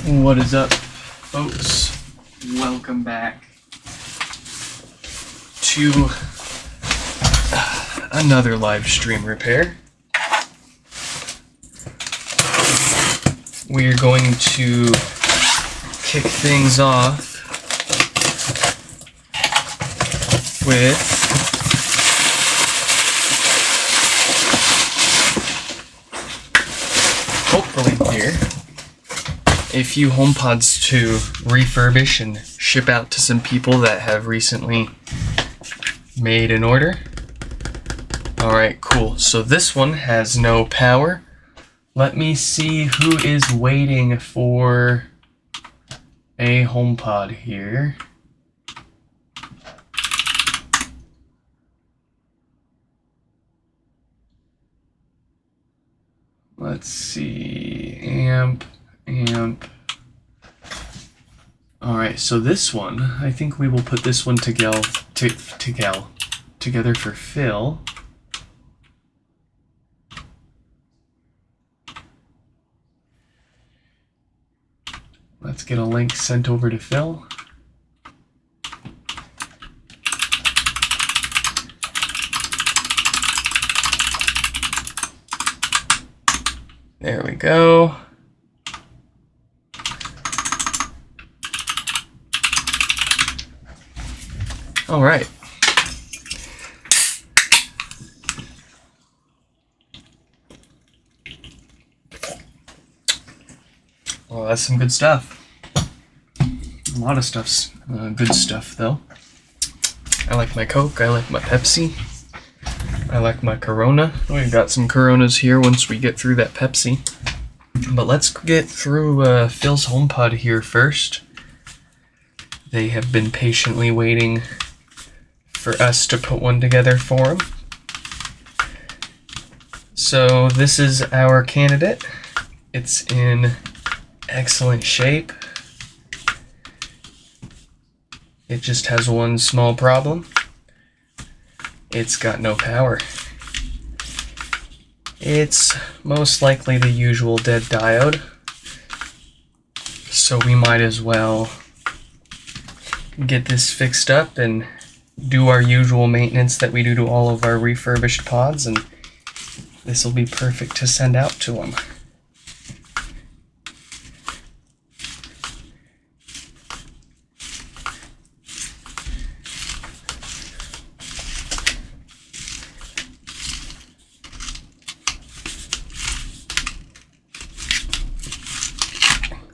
What is up, folks? Welcome back to another live stream repair. We're going to kick things off with hopefully here a few HomePods to refurbish and ship out to some people that have recently made an order. Alright, cool. So this one has no power. Let me see who is waiting for a HomePod here. Let's see. Amp. Alright, so this one, I think we will put this one together for Phil. Let's get a link sent over to Phil. There we go. All right. Well, that's some good stuff. A lot of stuff's good stuff, though. I like my Coke. I like my Pepsi. I like my Corona. We've got some Coronas here once we get through that Pepsi. But let's get through Phil's HomePod here first. They have been patiently waiting for us to put one together for them. So this is our candidate. It's in excellent shape. It just has one small problem. It's got no power. It's most likely the usual dead diode, so we might as well get this fixed up and do our usual maintenance that we do to all of our refurbished pods, and this will be perfect to send out to them.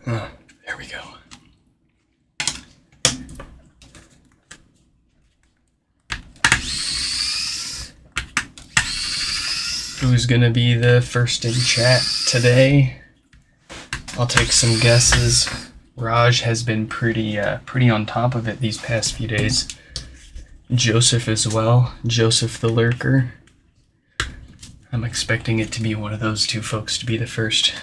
There we go. Who's gonna be the first in chat today? I'll take some guesses. Raj has been pretty on top of it these past few days. Joseph as well. Joseph the Lurker. I'm expecting it to be one of those two folks to be the first.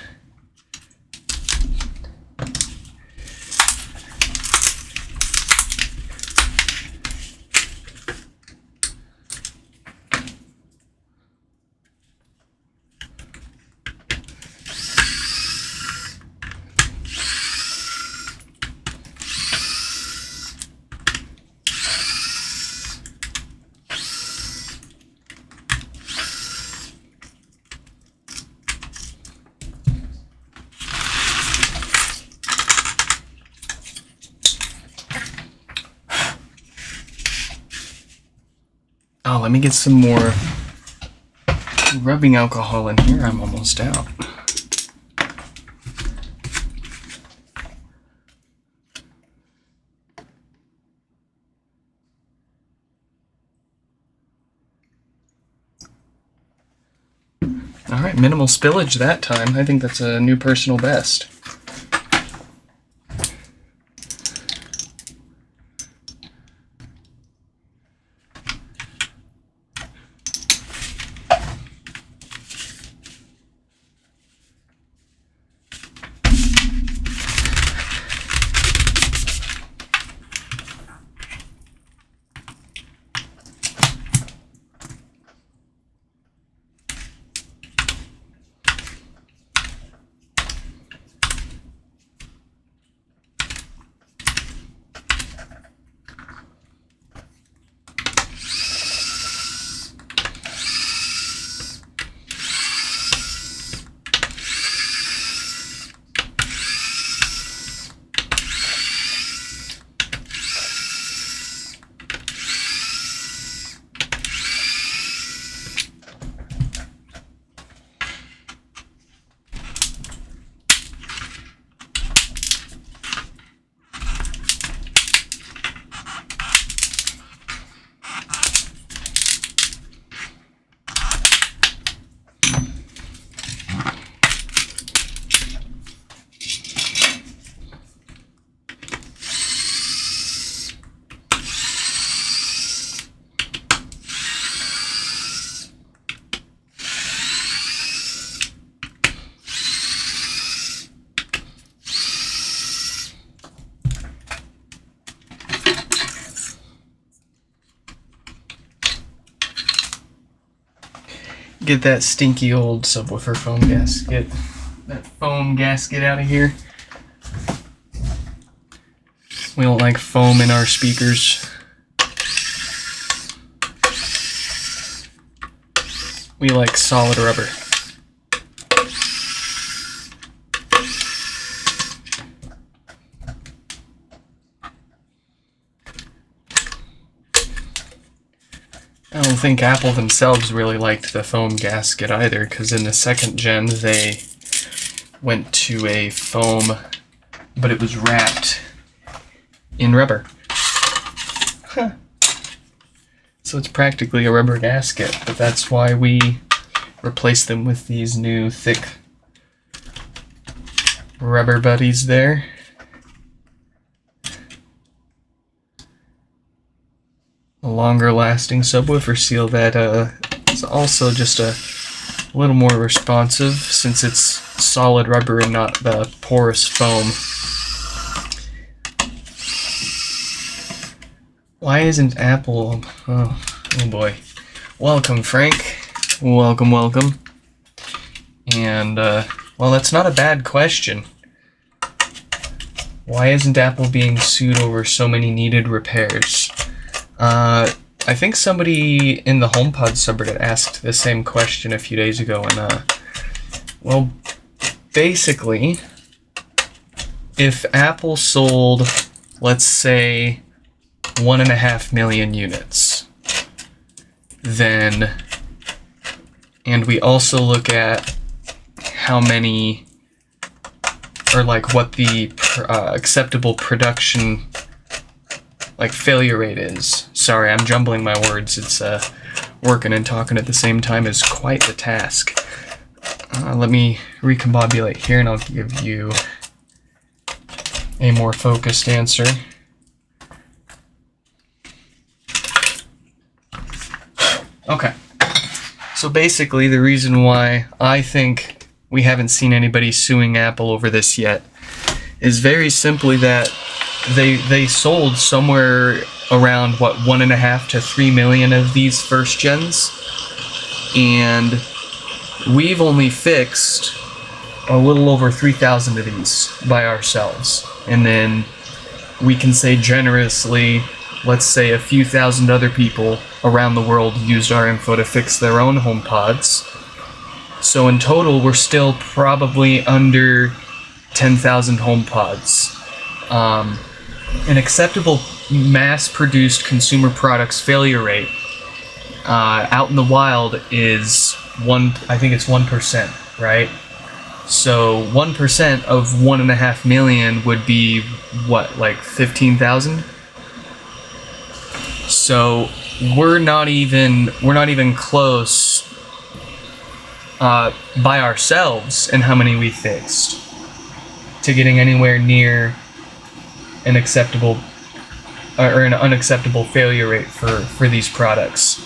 Oh, let me get some more rubbing alcohol in here. I'm almost out. All right, minimal spillage that time. I think that's a new personal best. get that stinky old subwoofer foam gasket. That foam gasket out of here. We don't like foam in our speakers. We like solid rubber. I don't think Apple themselves really liked the foam gasket either, because in the second gen they went to a foam, but it was wrapped in rubber. Huh. So it's practically a rubber gasket, but that's why we replaced them with these new thick rubber buddies there. A longer lasting subwoofer seal that is also just a little more responsive since it's solid rubber and not the porous foam. Why isn't Apple... Oh boy. Welcome, Frank. Welcome. And, well, that's not a bad question. Why isn't Apple being sued over so many needed repairs? I think somebody in the HomePod subreddit asked the same question a few days ago, and, well, basically, if Apple sold, let's say, 1.5 million units, then, and we also look at how many, or like what the acceptable production like failure rate is. Sorry, I'm jumbling my words. It's working and talking at the same time is quite the task. Let me recombobulate here and I'll give you a more focused answer. Okay. So basically the reason why I think we haven't seen anybody suing Apple over this yet is very simply that they sold somewhere around, what, 1.5 to 3 million of these first gens, and we've only fixed a little over 3,000 of these by ourselves. And then we can say generously, let's say a few thousand other people around the world used our info to fix their own HomePods. So in total, we're still probably under 10,000 HomePods. An acceptable mass-produced consumer products failure rate out in the wild is I think it's 1%, right? So 1% of 1.5 million would be what, like 15,000? So we're not even close by ourselves in how many we fixed to getting anywhere near an acceptable or an unacceptable failure rate for these products.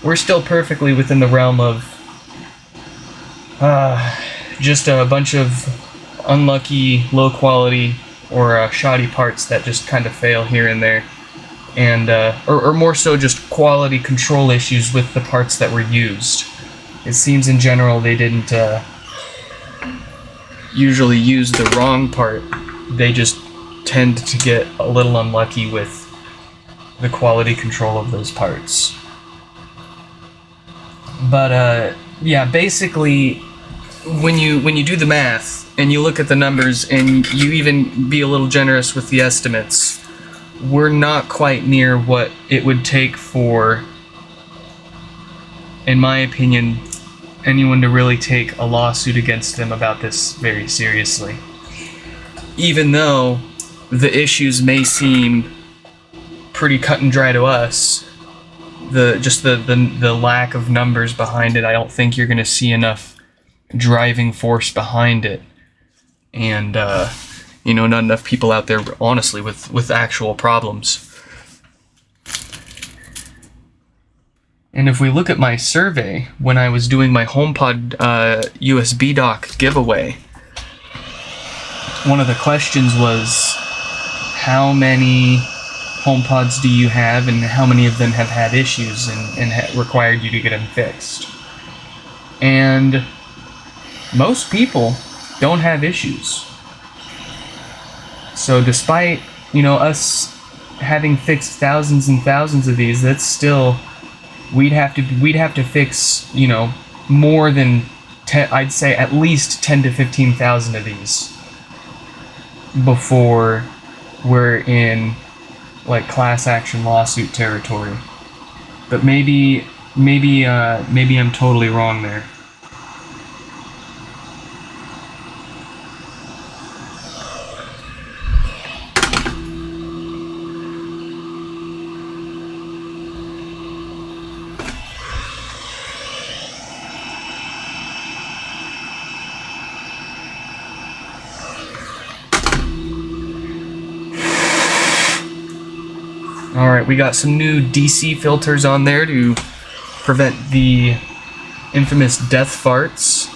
We're still perfectly within the realm of just a bunch of unlucky, low quality, or shoddy parts that just kind of fail here and there, and or more so just quality control issues with the parts that were used. It seems in general they didn't usually use the wrong part. They just tend to get a little unlucky with the quality control of those parts. But yeah, basically, when you do the math and you look at the numbers and you even be a little generous with the estimates, we're not quite near what it would take for, in my opinion, anyone to really take a lawsuit against them about this very seriously. Even though the issues may seem pretty cut and dry to us, the lack of numbers behind it, I don't think you're going to see enough driving force behind it, and not enough people out there honestly with actual problems. And if we look at my survey when I was doing my HomePod USB dock giveaway, one of the questions was, how many HomePods do you have and how many of them have had issues and required you to get them fixed? And most people don't have issues. So despite, us having fixed thousands and thousands of these, that's still, we'd have to fix, more than 10, I'd say at least 10 to 15,000 of these before we're in like class action lawsuit territory. But maybe I'm totally wrong there. Alright, we got some new DC filters on there to prevent the infamous death farts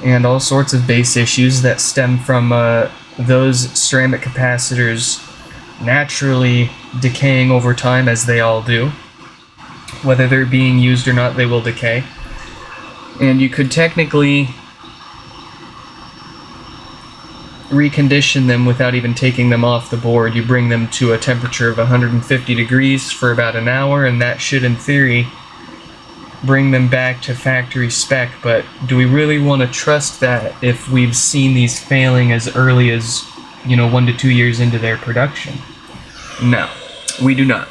and all sorts of bass issues that stem from those ceramic capacitors naturally decaying over time, as they all do. Whether they're being used or not, they will decay. And you could technically recondition them without even taking them off the board. You bring them to a temperature of 150 degrees for about an hour, and that should, in theory, bring them back to factory spec. But do we really want to trust that if we've seen these failing as early as, 1 to 2 years into their production? No, we do not.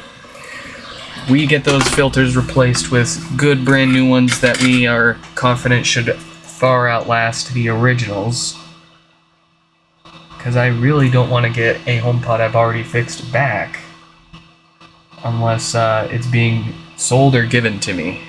We get those filters replaced with good brand new ones that we are confident should far outlast the originals. Because I really don't want to get a HomePod I've already fixed back unless it's being sold or given to me.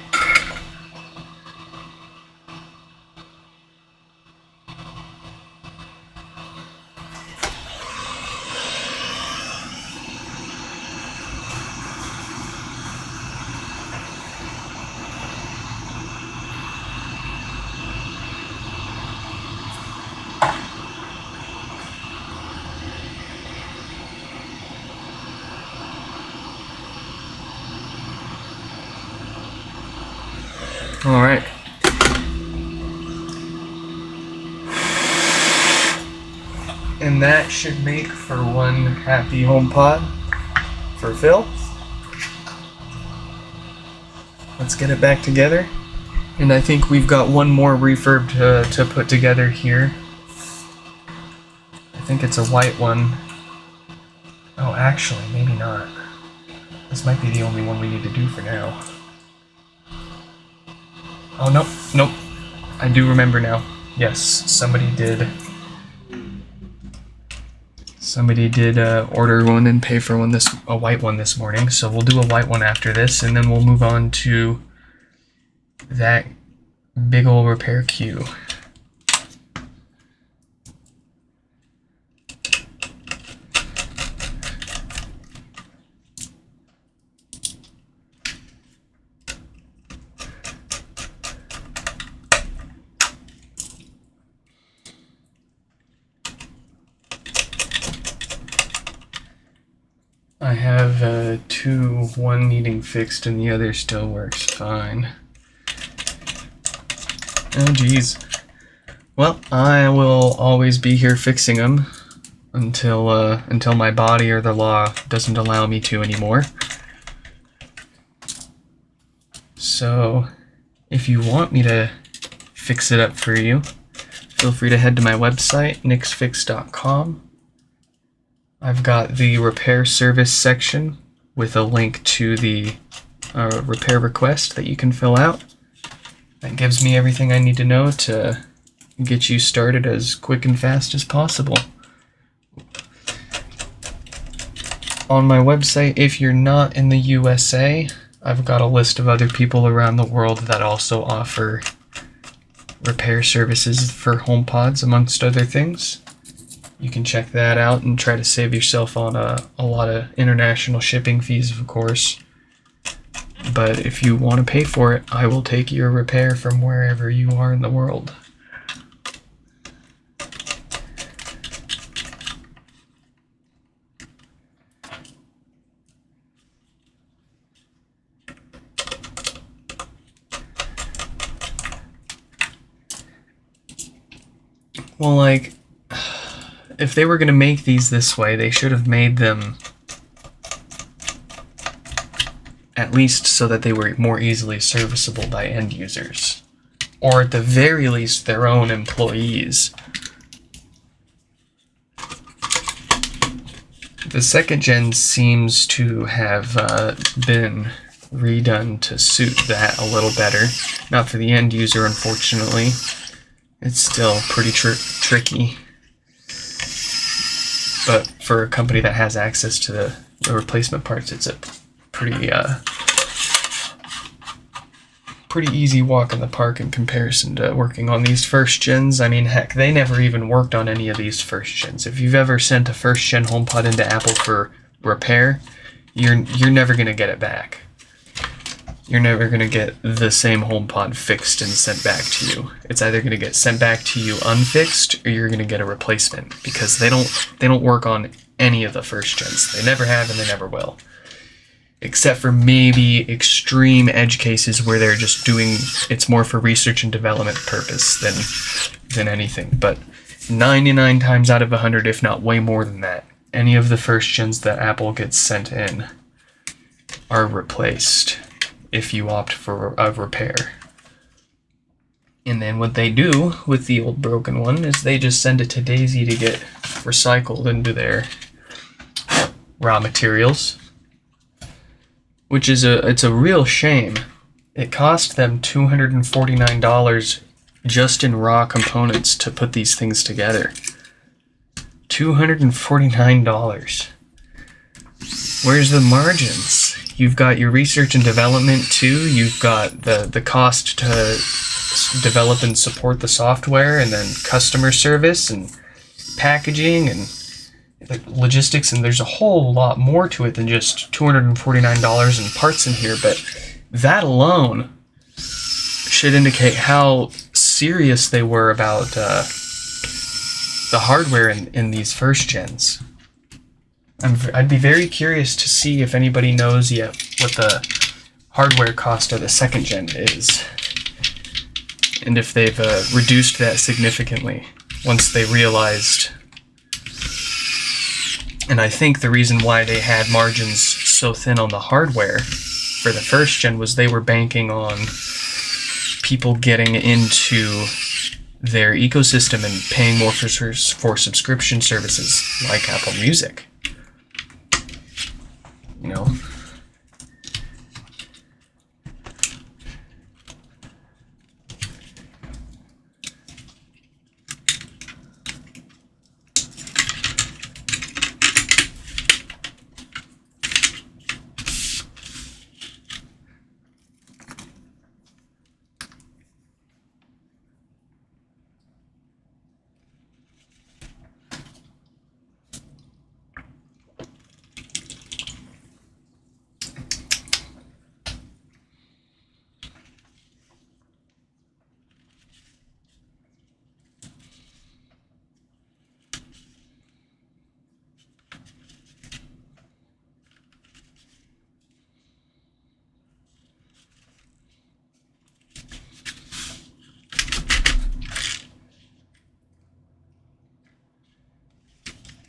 Alright. And that should make for one happy HomePod for Phil. Let's get it back together. And I think we've got one more refurb to put together here. I think it's a white one. Oh, actually, maybe not. This might be the only one we need to do for now. Oh, nope. I do remember now. Yes, somebody did order one and pay for one, a white one this morning. So we'll do a white one after this, and then we'll move on to that big ol' repair queue. I have one needing fixed and the other still works fine. Oh geez. Well, I will always be here fixing them until my body or the law doesn't allow me to anymore. So, if you want me to fix it up for you, feel free to head to my website, nixfix.com. I've got the repair service section with a link to the repair request that you can fill out. That gives me everything I need to know to get you started as quick and fast as possible. On my website, if you're not in the USA, I've got a list of other people around the world that also offer repair services for HomePods, amongst other things. You can check that out and try to save yourself on a lot of international shipping fees, of course. But if you want to pay for it, I will take your repair from wherever you are in the world. Well, like, if they were going to make these this way, they should have made them at least so that they were more easily serviceable by end users. Or at the very least, their own employees. The second gen seems to have been redone to suit that a little better. Not for the end user, unfortunately. It's still pretty tricky. But for a company that has access to the replacement parts, it's a pretty easy walk in the park in comparison to working on these first gens. I mean, heck, they never even worked on any of these first gens. If you've ever sent a first gen HomePod into Apple for repair, you're never gonna get it back. You're never gonna get the same HomePod fixed and sent back to you. It's either gonna get sent back to you unfixed, or you're gonna get a replacement, because they don't work on any of the first gens. They never have, and they never will. Except for maybe extreme edge cases where they're just doing, it's more for research and development purpose than anything. But 99 times out of 100, if not way more than that, any of the first gens that Apple gets sent in are replaced if you opt for a repair. And then what they do with the old broken one is they just send it to Daisy to get recycled into their raw materials. Which is it's a real shame. It cost them $249 just in raw components to put these things together. $249. Where's the margins? You've got your research and development too. You've got the cost to develop and support the software, and then customer service and packaging and logistics, and there's a whole lot more to it than just $249 in parts in here, but that alone should indicate how serious they were about the hardware in these first gens. I'd be very curious to see if anybody knows yet what the hardware cost of the second gen is, and if they've reduced that significantly once they realized. And I think the reason why they had margins so thin on the hardware for the first gen was they were banking on people getting into their ecosystem and paying more for subscription services like Apple Music. You know?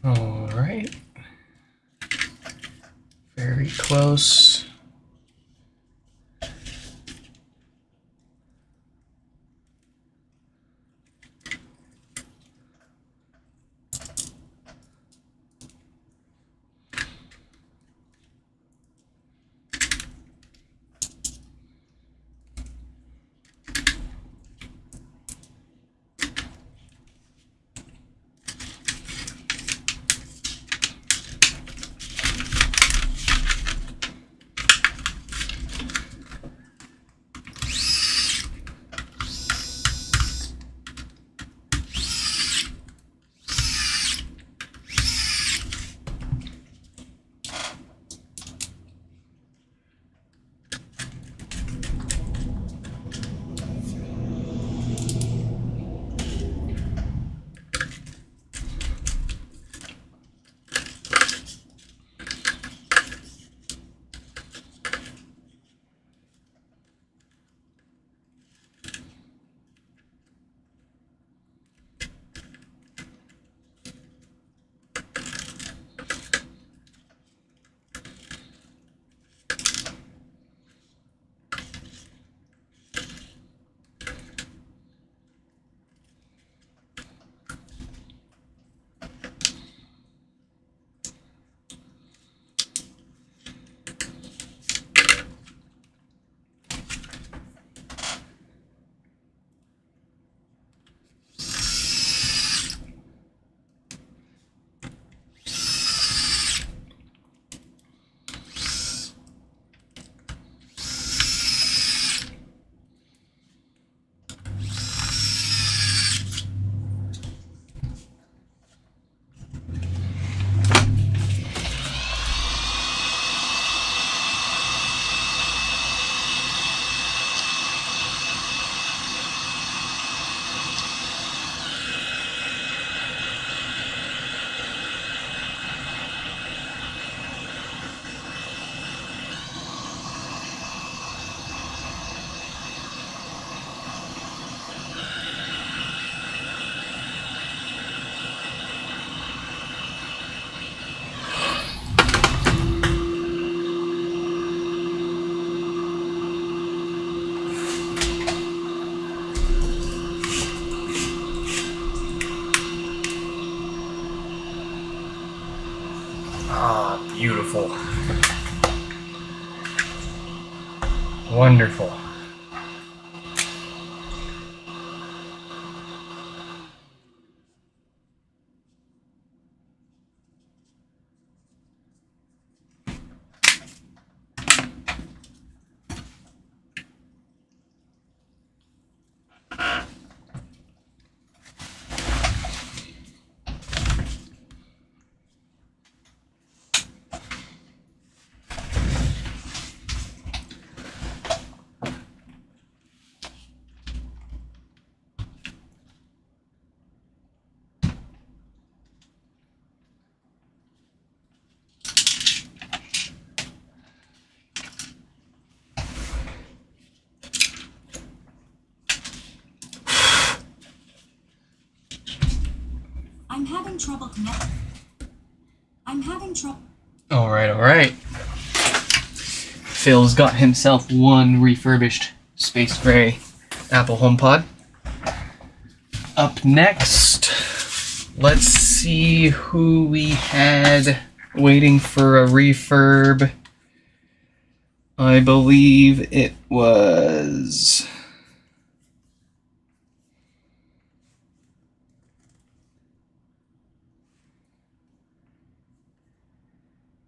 All right. Very close. Beautiful. Wonderful. I'm having trouble connecting. All right. Phil's got himself one refurbished Space Gray Apple HomePod. Up next, let's see who we had waiting for a refurb. I believe it was...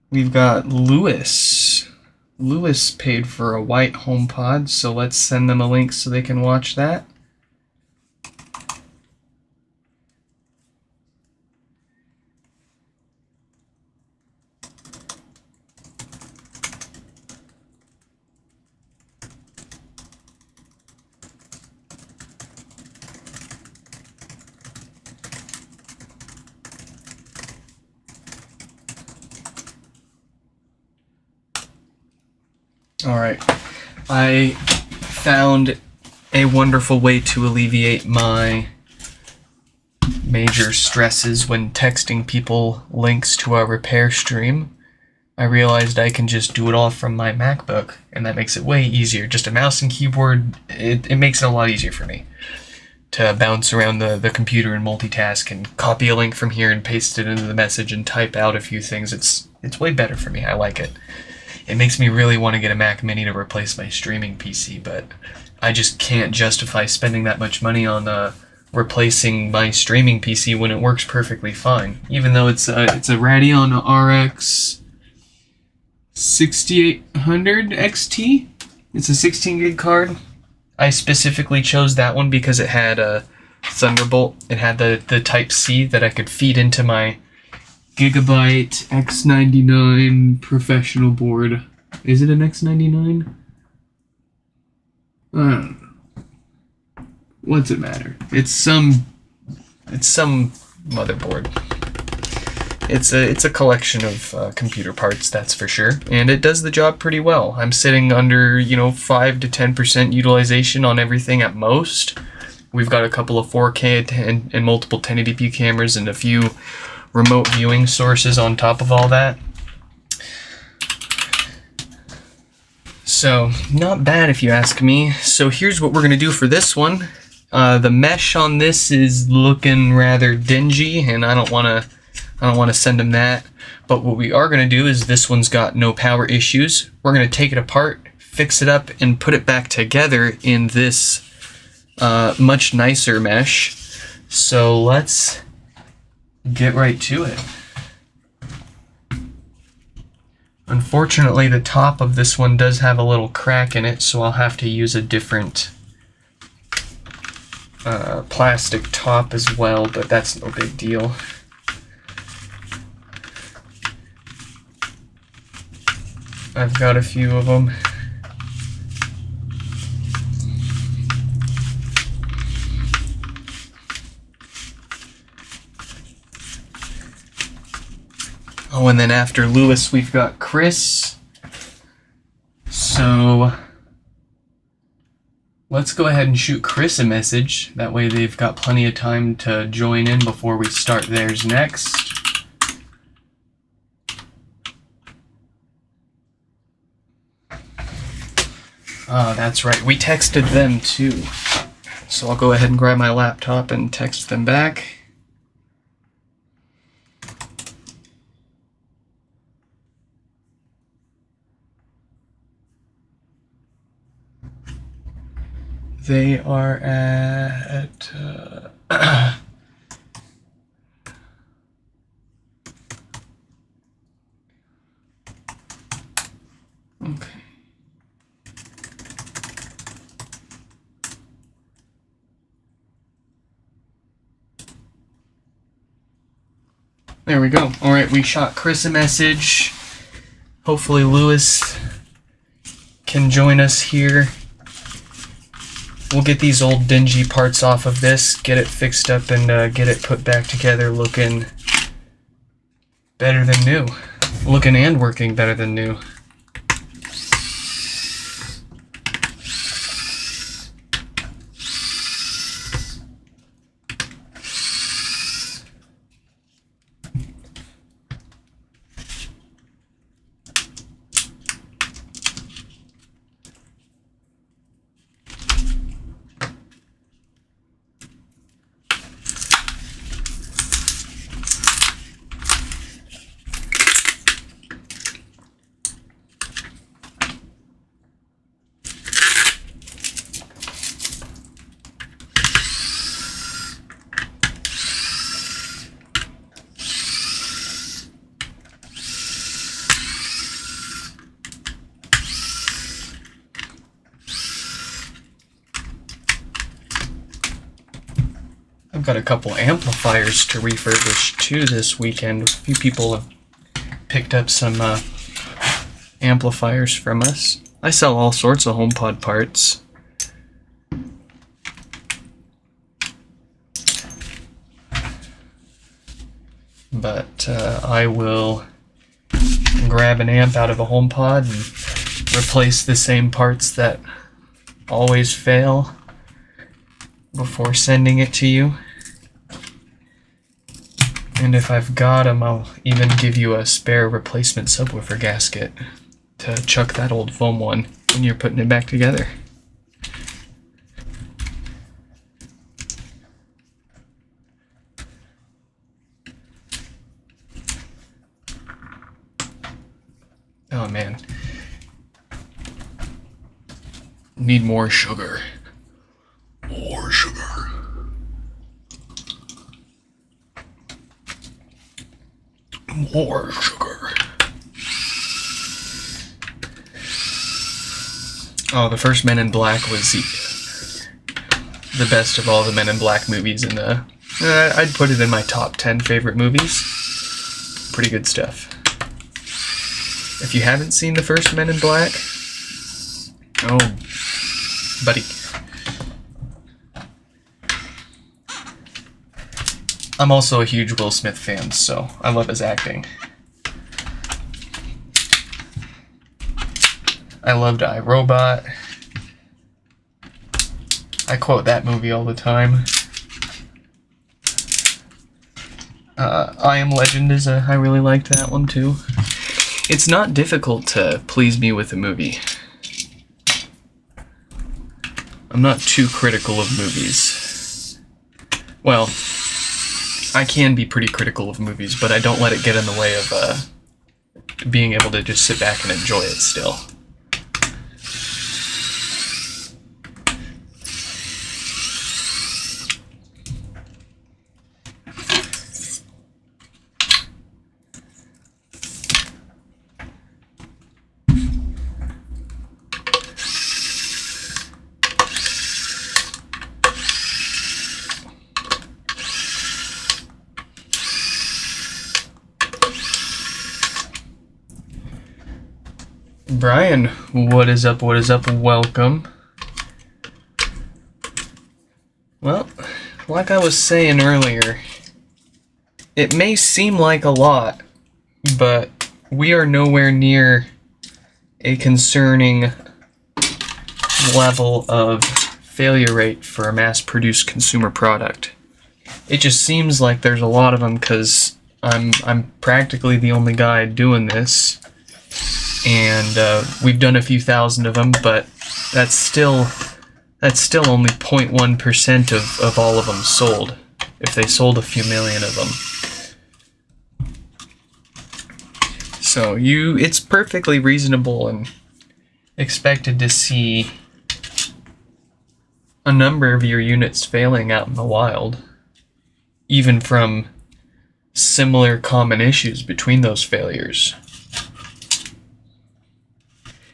We've got Lewis. Lewis paid for a white HomePod, so let's send them a link so they can watch that. Alright, I found a wonderful way to alleviate my major stresses when texting people links to our repair stream. I realized I can just do it all from my MacBook, and that makes it way easier. Just a mouse and keyboard, it makes it a lot easier for me to bounce around the computer and multitask and copy a link from here and paste it into the message and type out a few things. It's way better for me. I like it. It makes me really want to get a Mac Mini to replace my streaming PC, but I just can't justify spending that much money on replacing my streaming PC when it works perfectly fine. Even though it's a Radeon RX 6800 XT. It's a 16 gig card. I specifically chose that one because it had a Thunderbolt. It had the Type-C that I could feed into my Gigabyte X99 professional board. Is it an X99? I don't know. What's it matter? It's some motherboard. It's a collection of computer parts, that's for sure, and it does the job pretty well. I'm sitting under 5 to 10% utilization on everything at most. We've got a couple of 4K and multiple 1080p cameras and a few remote viewing sources on top of all that. So, not bad if you ask me. So here's what we're going to do for this one. The mesh on this is looking rather dingy, and I don't want to send them that. But what we are going to do is this one's got no power issues. We're going to take it apart, fix it up, and put it back together in this much nicer mesh. So let's get right to it. Unfortunately, the top of this one does have a little crack in it, so I'll have to use a different plastic top as well, but that's no big deal. I've got a few of them. Oh, and then after Lewis, we've got Chris. So let's go ahead and shoot Chris a message. That way they've got plenty of time to join in before we start theirs next. Ah, that's right. We texted them too. So I'll go ahead and grab my laptop and text them back. They are at... okay. There we go. Alright, we shot Chris a message. Hopefully Lewis can join us here. We'll get these old dingy parts off of this, get it fixed up, and get it put back together looking better than new. Looking and working better than new. I've got a couple amplifiers to refurbish too this weekend. A few people have picked up some amplifiers from us. I sell all sorts of HomePod parts. But I will grab an amp out of a HomePod and replace the same parts that always fail before sending it to you. And if I've got them, I'll even give you a spare replacement subwoofer gasket to chuck that old foam one when you're putting it back together. Oh man. Need more sugar. More sugar. More sugar. Oh, the first Men in Black was the best of all the Men in Black movies, and I'd put it in my top 10 favorite movies. Pretty good stuff. If you haven't seen the first Men in Black, oh, buddy. I'm also a huge Will Smith fan, so I love his acting. I loved iRobot. I quote that movie all the time. I Am Legend I really liked that one too. It's not difficult to please me with a movie. I'm not too critical of movies. Well, I can be pretty critical of movies, but I don't let it get in the way of being able to just sit back and enjoy it still. Brian, what is up, welcome. Well, like I was saying earlier, it may seem like a lot, but we are nowhere near a concerning level of failure rate for a mass-produced consumer product. It just seems like there's a lot of them because I'm practically the only guy doing this. And we've done a few thousand of them, but that's still only 0.1% of all of them sold, if they sold a few million of them. So it's perfectly reasonable and expected to see a number of your units failing out in the wild, even from similar common issues between those failures.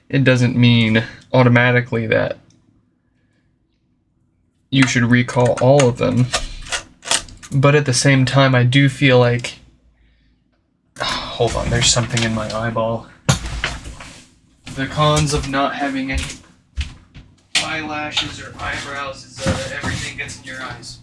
It doesn't mean automatically that you should recall all of them, but at the same time, I do feel like... hold on, there's something in my eyeball. The cons of not having any eyelashes or eyebrows is everything gets in your eyes.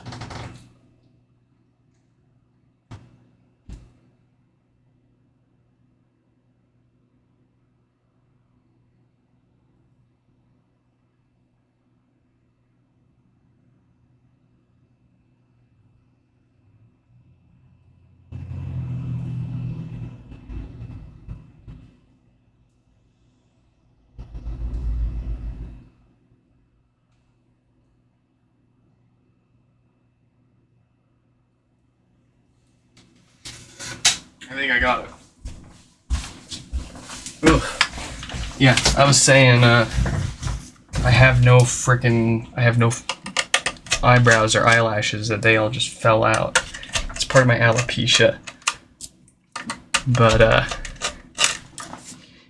I think I got it. Ugh. Yeah, I was saying, I have no eyebrows or eyelashes, that they all just fell out. It's part of my alopecia. But,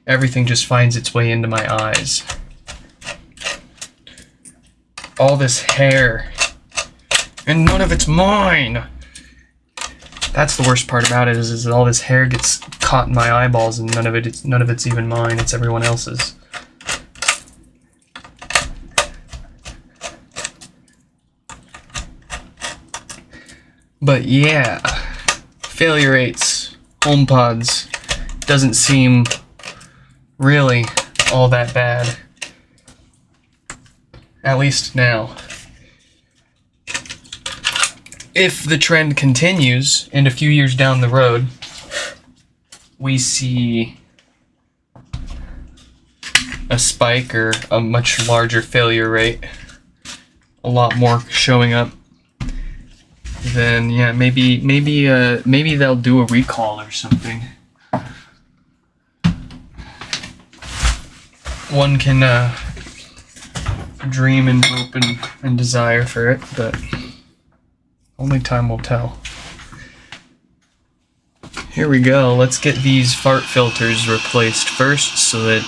everything just finds its way into my eyes. All this hair, and none of it's mine! That's the worst part about it, is all this hair gets caught in my eyeballs, and none of it's even mine. It's everyone else's. But yeah, failure rates, HomePods, doesn't seem really all that bad. At least now. If the trend continues, and a few years down the road, we see a spike or a much larger failure rate, a lot more showing up, then yeah, maybe they'll do a recall or something. One can dream and hope and desire for it, but only time will tell. Here we go. Let's get these fart filters replaced first so that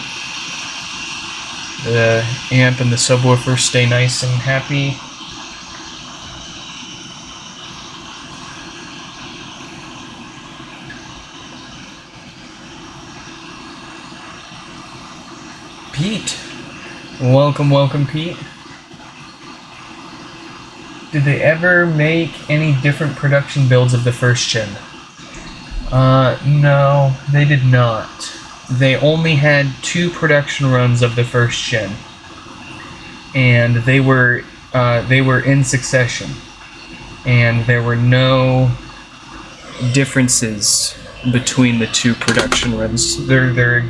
the amp and the subwoofer stay nice and happy. Pete. Welcome, Pete. Did they ever make any different production builds of the first gen? No, they did not. They only had 2 production runs of the first gen, and they were in succession, and there were no differences between the 2 production runs. They're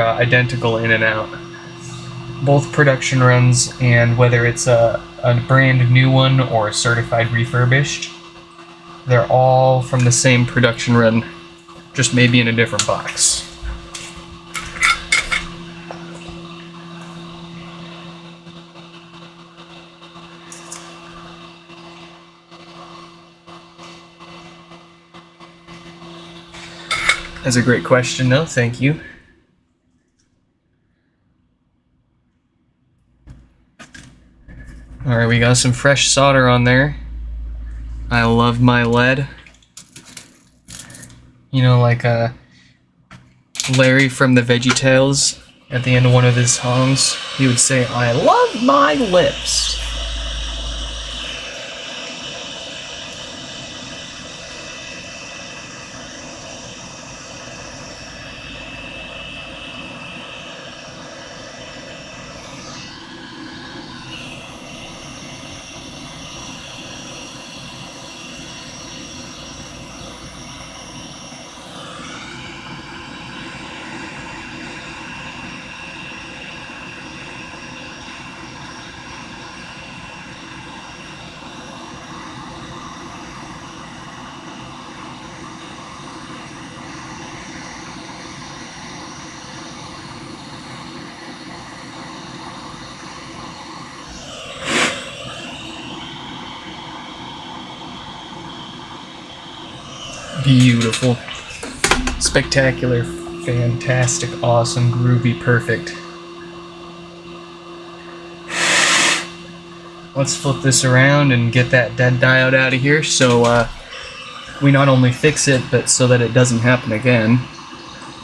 identical in and out. Both production runs, and whether it's a brand new one or a certified refurbished, they're all from the same production run, just maybe in a different box. That's a great question, though. Thank you. Alright, we got some fresh solder on there. I love my lead. You know, like Larry from the VeggieTales, at the end of one of his songs, he would say, "I love my lips." Beautiful. Spectacular. Fantastic. Awesome. Groovy. Perfect. Let's flip this around and get that dead diode out of here so we not only fix it, but so that it doesn't happen again.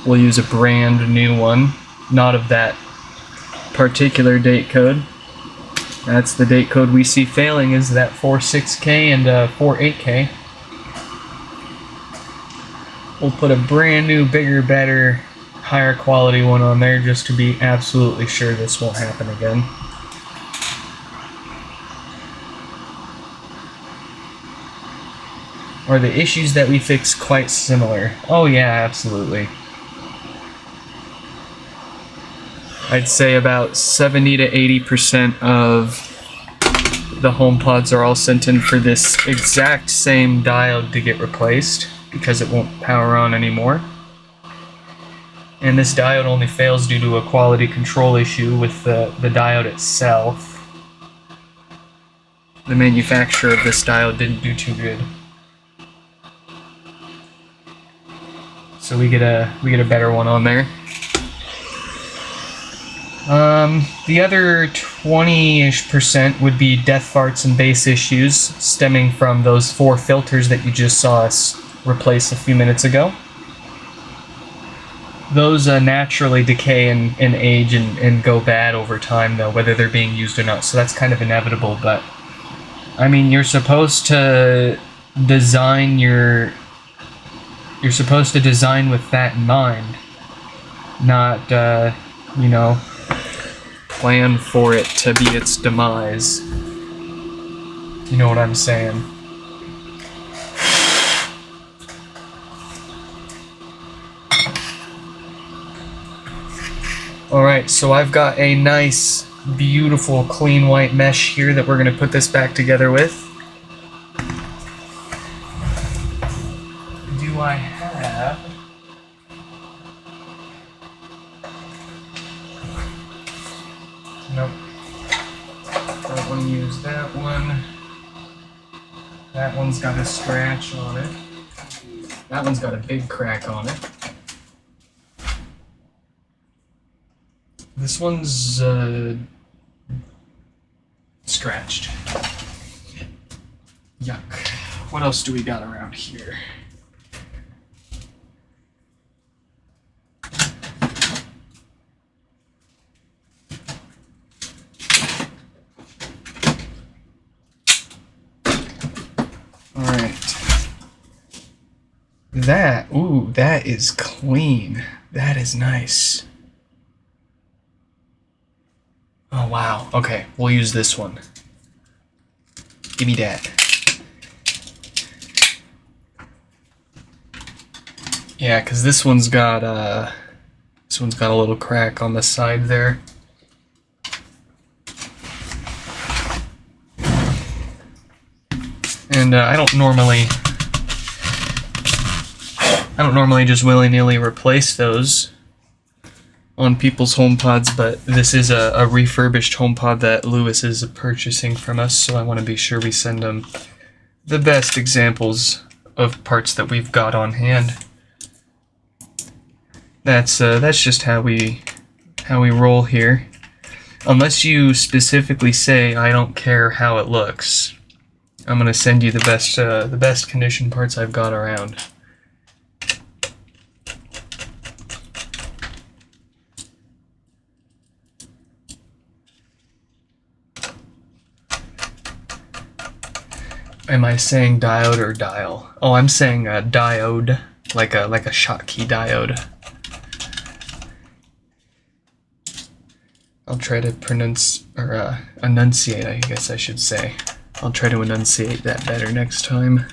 We'll use a brand new one, not of that particular date code. That's the date code we see failing, is that 46K and 48K. We'll put a brand new, bigger, better, higher quality one on there just to be absolutely sure this won't happen again. Are the issues that we fix quite similar? Oh yeah, absolutely. I'd say about 70 to 80% of the HomePods are all sent in for this exact same diode to get replaced because it won't power on anymore. And this diode only fails due to a quality control issue with the diode itself. The manufacturer of this diode didn't do too good. So we get a better one on there. The other 20-ish% would be death farts and bass issues stemming from those 4 filters that you just saw us replace a few minutes ago. Those naturally decay and age and go bad over time, though, whether they're being used or not. So that's kind of inevitable. But I mean, you're supposed to design with that in mind, not you know, plan for it to be its demise. You know what I'm saying? Alright, so I've got a nice, beautiful, clean white mesh here that we're going to put this back together with. Do I have... Nope. Don't want to use that one. That one's got a scratch on it. That one's got a big crack on it. This one's scratched. Yuck. What else do we got around here? Alright. That is clean. That is nice. Oh wow, okay, we'll use this one. Give me that. Yeah, cause this one's got a little crack on the side there. And I don't normally just willy-nilly replace those on people's HomePods, but this is a refurbished HomePod that Lewis is purchasing from us, so I want to be sure we send him the best examples of parts that we've got on hand. That's just how we roll here. Unless you specifically say I don't care how it looks, I'm gonna send you the best condition parts I've got around. Am I saying diode or dial? Oh, I'm saying a diode, like a Schottky diode. I'll try to enunciate, I guess I should say. I'll try to enunciate that better next time.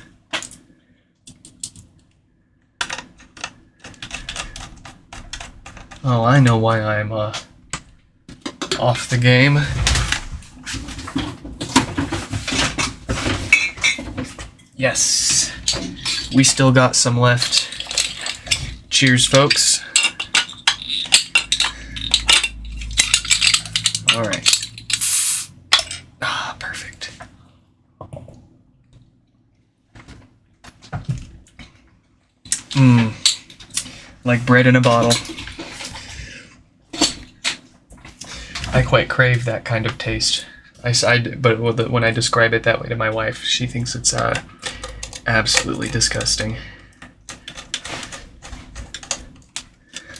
Oh, I know why I'm off the game. Yes, we still got some left. Cheers, folks. All right. Ah, perfect. Like bread in a bottle. I quite crave that kind of taste. But when I describe it that way to my wife, she thinks it's absolutely disgusting.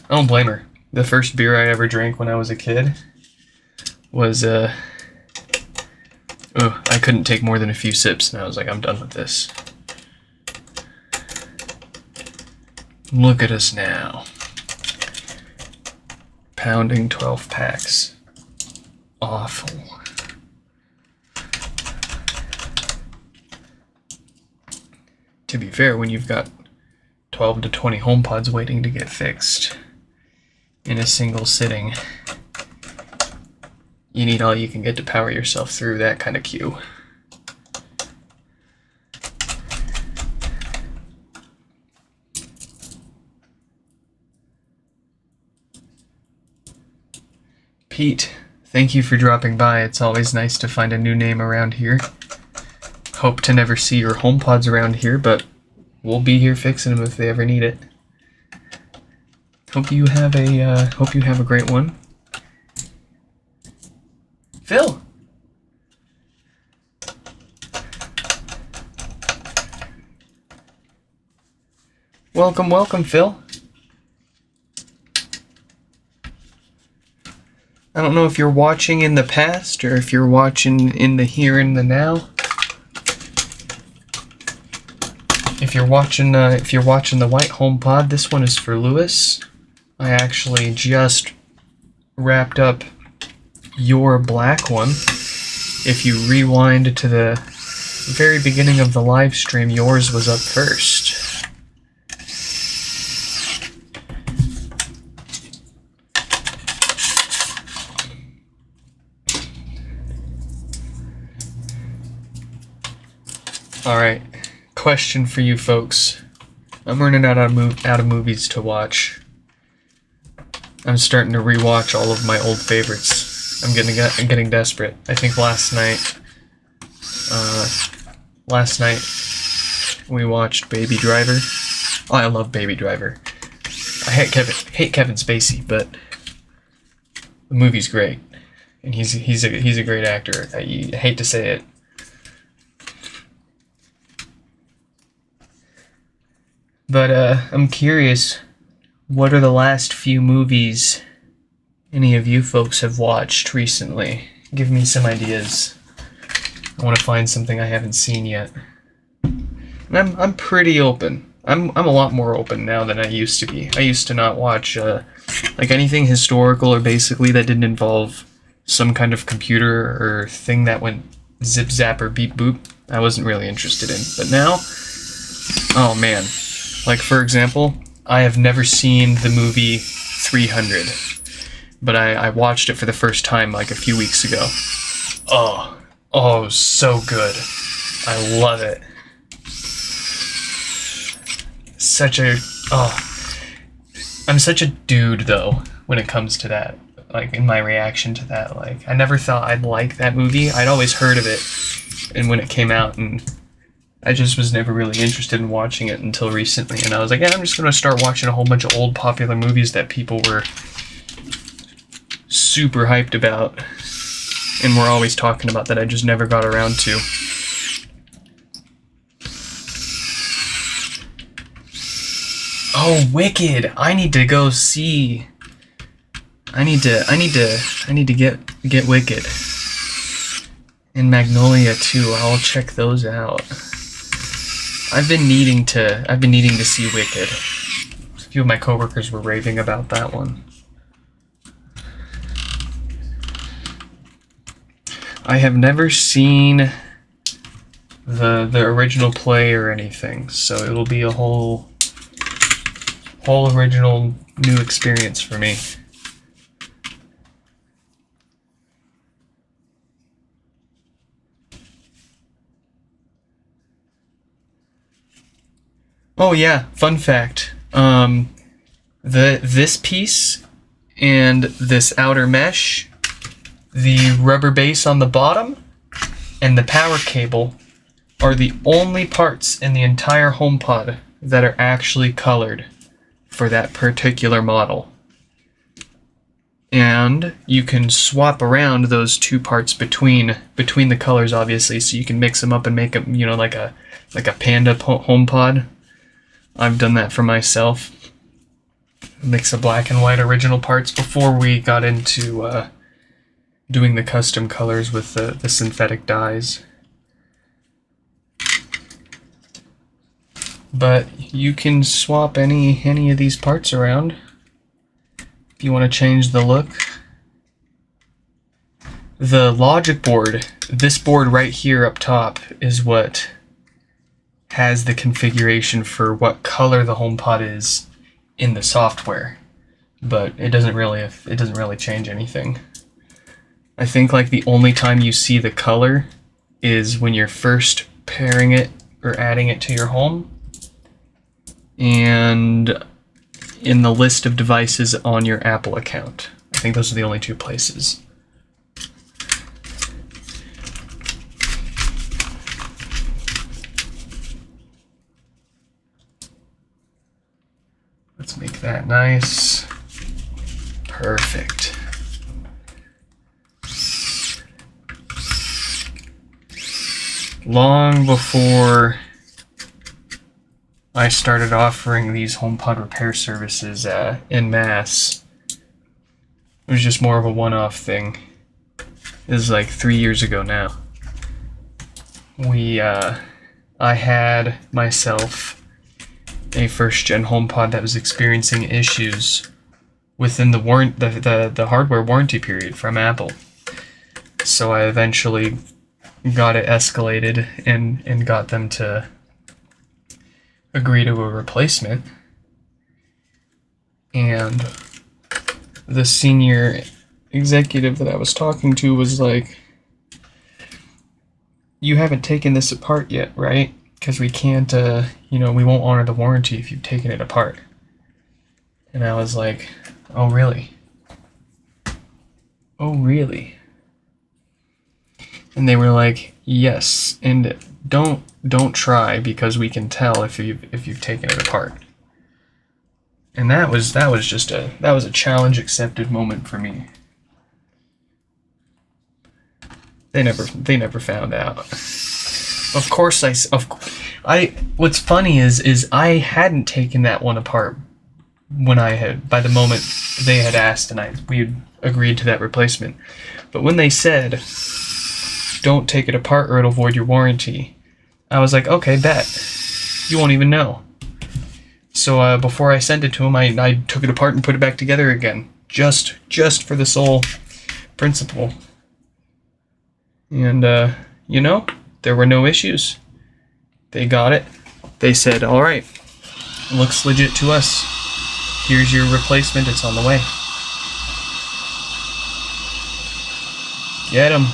I don't blame her. The first beer I ever drank when I was a kid was I couldn't take more than a few sips, and I was like, I'm done with this. Look at us now. Pounding 12 packs. Awful. To be fair, when you've got 12 to 20 HomePods waiting to get fixed in a single sitting, you need all you can get to power yourself through that kind of queue. Pete, thank you for dropping by. It's always nice to find a new name around here. Hope to never see your HomePods around here, but we'll be here fixing them if they ever need it. Hope you have a great one. Phil. Welcome, Phil. I don't know if you're watching in the past or if you're watching in the here and the now. If you're watching the white HomePod, this one is for Lewis. I actually just wrapped up your black one. If you rewind to the very beginning of the live stream, yours was up first. Alright, question for you folks. I'm running out of movies to watch. I'm starting to rewatch all of my old favorites. I'm getting desperate. I think last night we watched Baby Driver. Oh, I love Baby Driver. I hate Kevin Spacey, but the movie's great, and he's a great actor. I hate to say it. But I'm curious, what are the last few movies any of you folks have watched recently? Give me some ideas. I want to find something I haven't seen yet. And I'm pretty open. I'm a lot more open now than I used to be. I used to not watch like anything historical or basically that didn't involve some kind of computer or thing that went zip zap or beep boop. I wasn't really interested in. But now, oh man. Like, for example, I have never seen the movie 300, but I watched it for the first time like a few weeks ago. Oh, so good. I love it. I'm such a dude, though, when it comes to that. Like, in my reaction to that, like, I never thought I'd like that movie. I'd always heard of it, and when it came out, and I just was never really interested in watching it until recently, and I was like, yeah, I'm just going to start watching a whole bunch of old popular movies that people were super hyped about, and were always talking about that I just never got around to. Oh, Wicked! I need to go see. I need to get Wicked. And Magnolia too. I'll check those out. I've been needing to see Wicked. A few of my coworkers were raving about that one. I have never seen the original play or anything, so it'll be a whole original new experience for me. Oh yeah, fun fact. This piece and this outer mesh, the rubber base on the bottom, and the power cable are the only parts in the entire HomePod that are actually colored for that particular model. And you can swap around those two parts between the colors, obviously, so you can mix them up and make them, like a panda HomePod. I've done that for myself. Mix the black and white original parts before we got into doing the custom colors with the synthetic dyes. But you can swap any of these parts around if you want to change the look. The logic board, this board right here up top, is what has the configuration for what color the HomePod is in the software, but it doesn't really change anything. I think like the only time you see the color is when you're first pairing it or adding it to your home, and in the list of devices on your Apple account. I think those are the only two places. Let's make that nice. Perfect. Long before I started offering these HomePod repair services en masse, it was just more of a one-off thing. This is like 3 years ago now. I had myself a first-gen HomePod that was experiencing issues within the hardware warranty period from Apple. So I eventually got it escalated and got them to agree to a replacement. And the senior executive that I was talking to was like, "You haven't taken this apart yet, right? Because we can't, we won't honor the warranty if you've taken it apart." And I was like, "Oh, really? Oh, really?" And they were like, "Yes, and don't try, because we can tell if you've taken it apart." And that was a challenge accepted moment for me. They never found out. Of course, what's funny is I hadn't taken that one apart by the moment they had asked and we had agreed to that replacement. But when they said, "Don't take it apart or it'll void your warranty," I was like, "Okay, bet. You won't even know." So before I sent it to him, I took it apart and put it back together again, just for the sole principle. And there were no issues. They got it. They said, "All right, looks legit to us. Here's your replacement. It's on the way. Get 'em."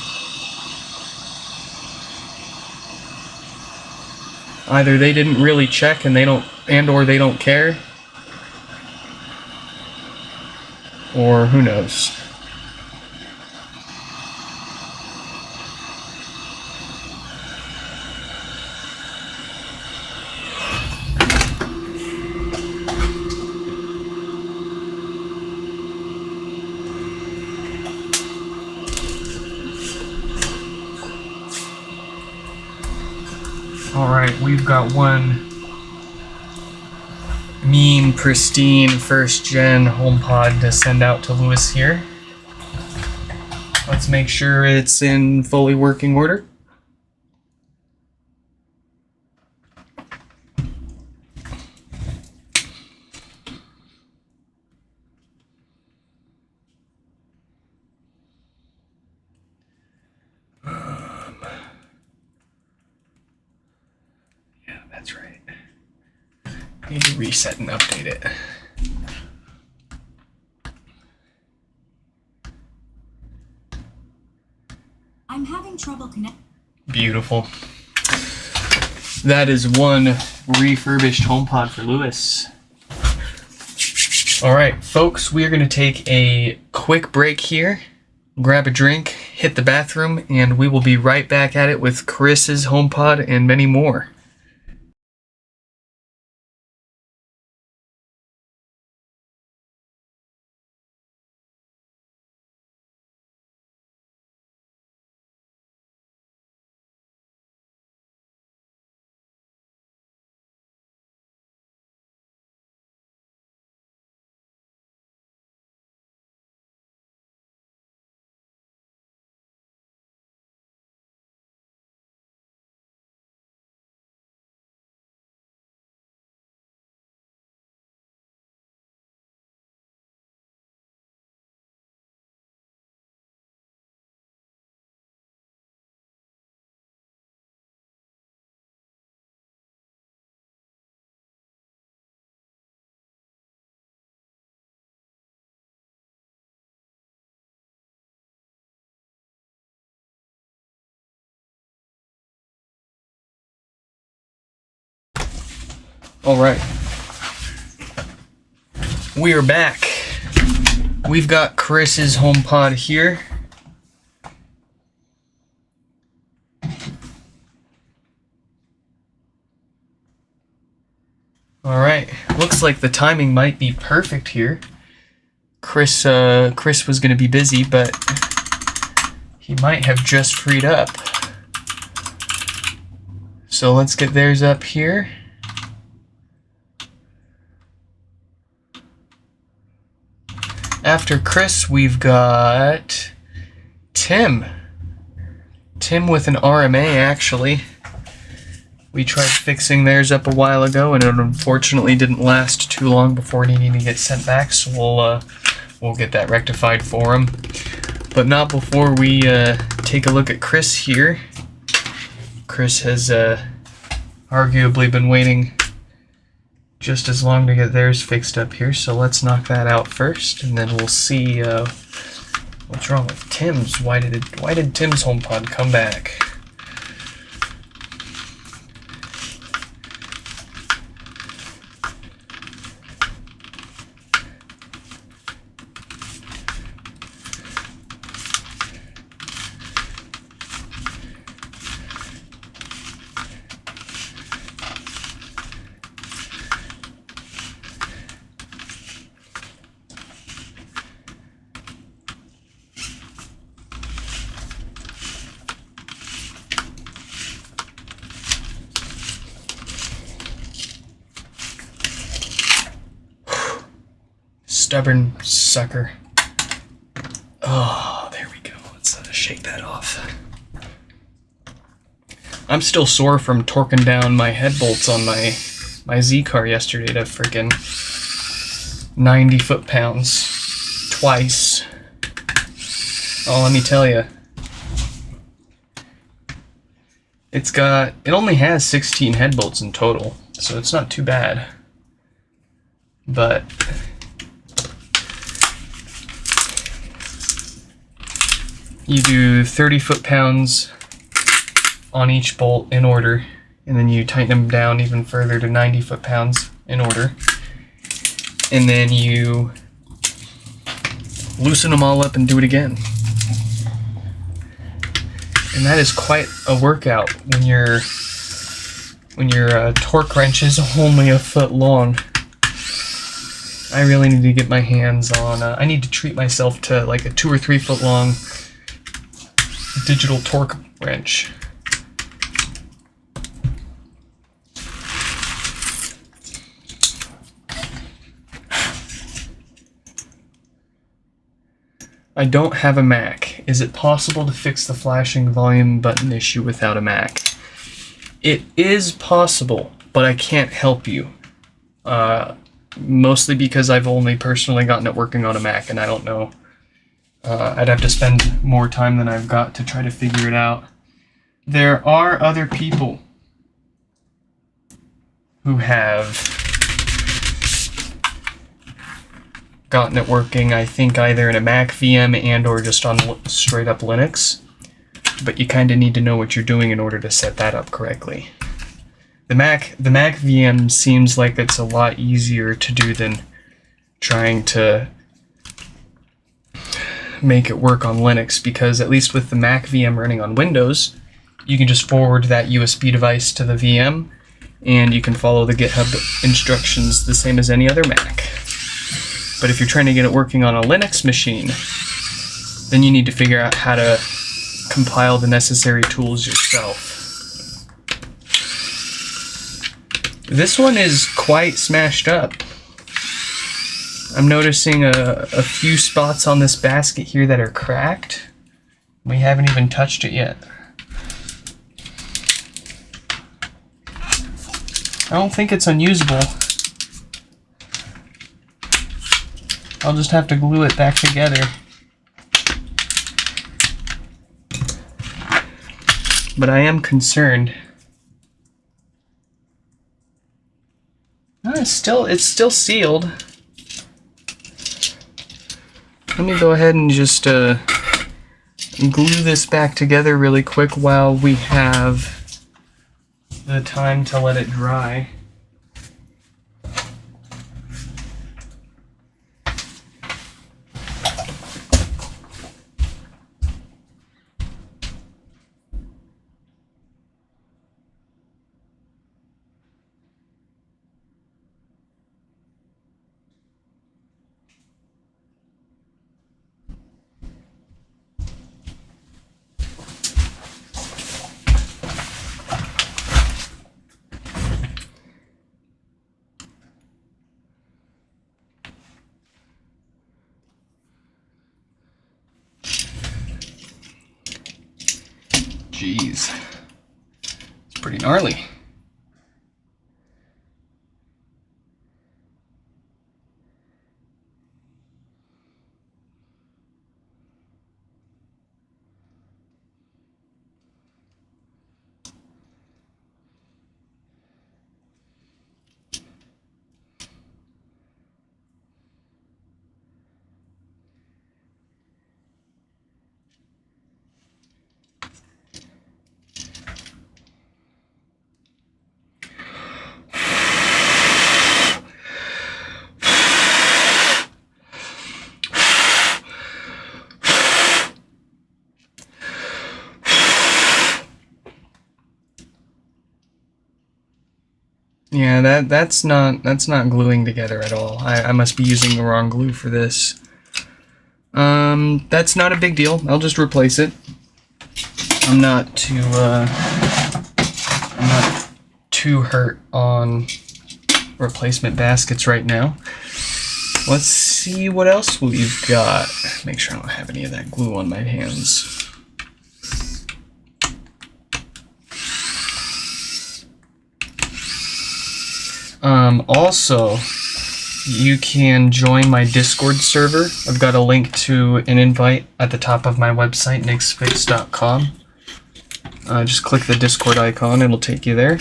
Either they didn't really check and or they don't care, or who knows. Alright, we've got one mean, pristine, first-gen HomePod to send out to Lewis here. Let's make sure it's in fully working order. That's right. Need to reset and update it. I'm having trouble connecting. Beautiful. That is one refurbished HomePod for Lewis. All right, folks, we are going to take a quick break here, grab a drink, hit the bathroom, and we will be right back at it with Chris's HomePod and many more. All right. We are back. We've got Chris's HomePod here. All right. Looks like the timing might be perfect here. Chris was going to be busy, but he might have just freed up. So let's get theirs up here. After Chris, we've got Tim. Tim with an RMA, actually. We tried fixing theirs up a while ago, and it unfortunately didn't last too long before needing to get sent back, so we'll get that rectified for him. But not before we take a look at Chris here. Chris has arguably been waiting just as long to get theirs fixed up here, so let's knock that out first, and then we'll see what's wrong with Tim's. Why did Tim's HomePod come back? Stubborn sucker. Oh, there we go. Let's shake that off. I'm still sore from torquing down my head bolts on my Z car yesterday to freaking 90 foot-pounds twice. Oh, let me tell you. It only has 16 head bolts in total, so it's not too bad. But you do 30 foot-pounds on each bolt in order, and then you tighten them down even further to 90 foot-pounds in order, and then you loosen them all up and do it again. And that is quite a workout when your torque wrench is only a foot long. I really need to get my hands on. I need to treat myself to like a 2 or 3 foot long digital torque wrench. I don't have a Mac. Is it possible to fix the flashing volume button issue without a Mac? It is possible, but I can't help you. Mostly because I've only personally gotten it working on a Mac, and I don't know. I'd have to spend more time than I've got to try to figure it out. There are other people who have gotten it working, I think either in a Mac VM and or just on straight up Linux, but you kind of need to know what you're doing in order to set that up correctly. The Mac VM seems like it's a lot easier to do than trying to make it work on Linux, because at least with the Mac VM running on Windows, you can just forward that USB device to the VM and you can follow the GitHub instructions the same as any other Mac. But if you're trying to get it working on a Linux machine, then you need to figure out how to compile the necessary tools yourself. This one is quite smashed up. I'm noticing a few spots on this basket here that are cracked. We haven't even touched it yet. I don't think it's unusable. I'll just have to glue it back together. But I am concerned. It's still sealed. Let me go ahead and just glue this back together really quick while we have the time to let it dry. Jeez. It's pretty gnarly. Yeah, that's not gluing together at all. I must be using the wrong glue for this. That's not a big deal. I'll just replace it. I'm not too hurt on replacement baskets right now. Let's see what else we've got. Make sure I don't have any of that glue on my hands. Also, you can join my Discord server. I've got a link to an invite at the top of my website, nixfix.com. Just click the Discord icon, it'll take you there.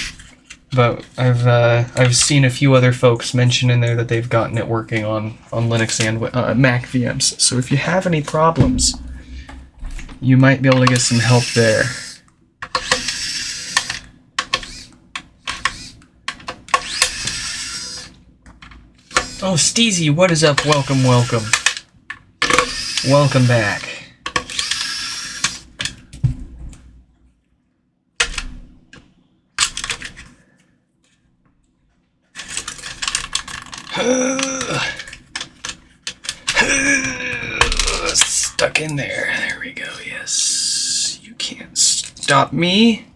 But I've seen a few other folks mention in there that they've gotten it working on Linux and Mac VMs. So if you have any problems, you might be able to get some help there. Oh, Steezy, what is up? Welcome, welcome. Welcome back. Stuck in there. There we go. Yes. You can't stop me.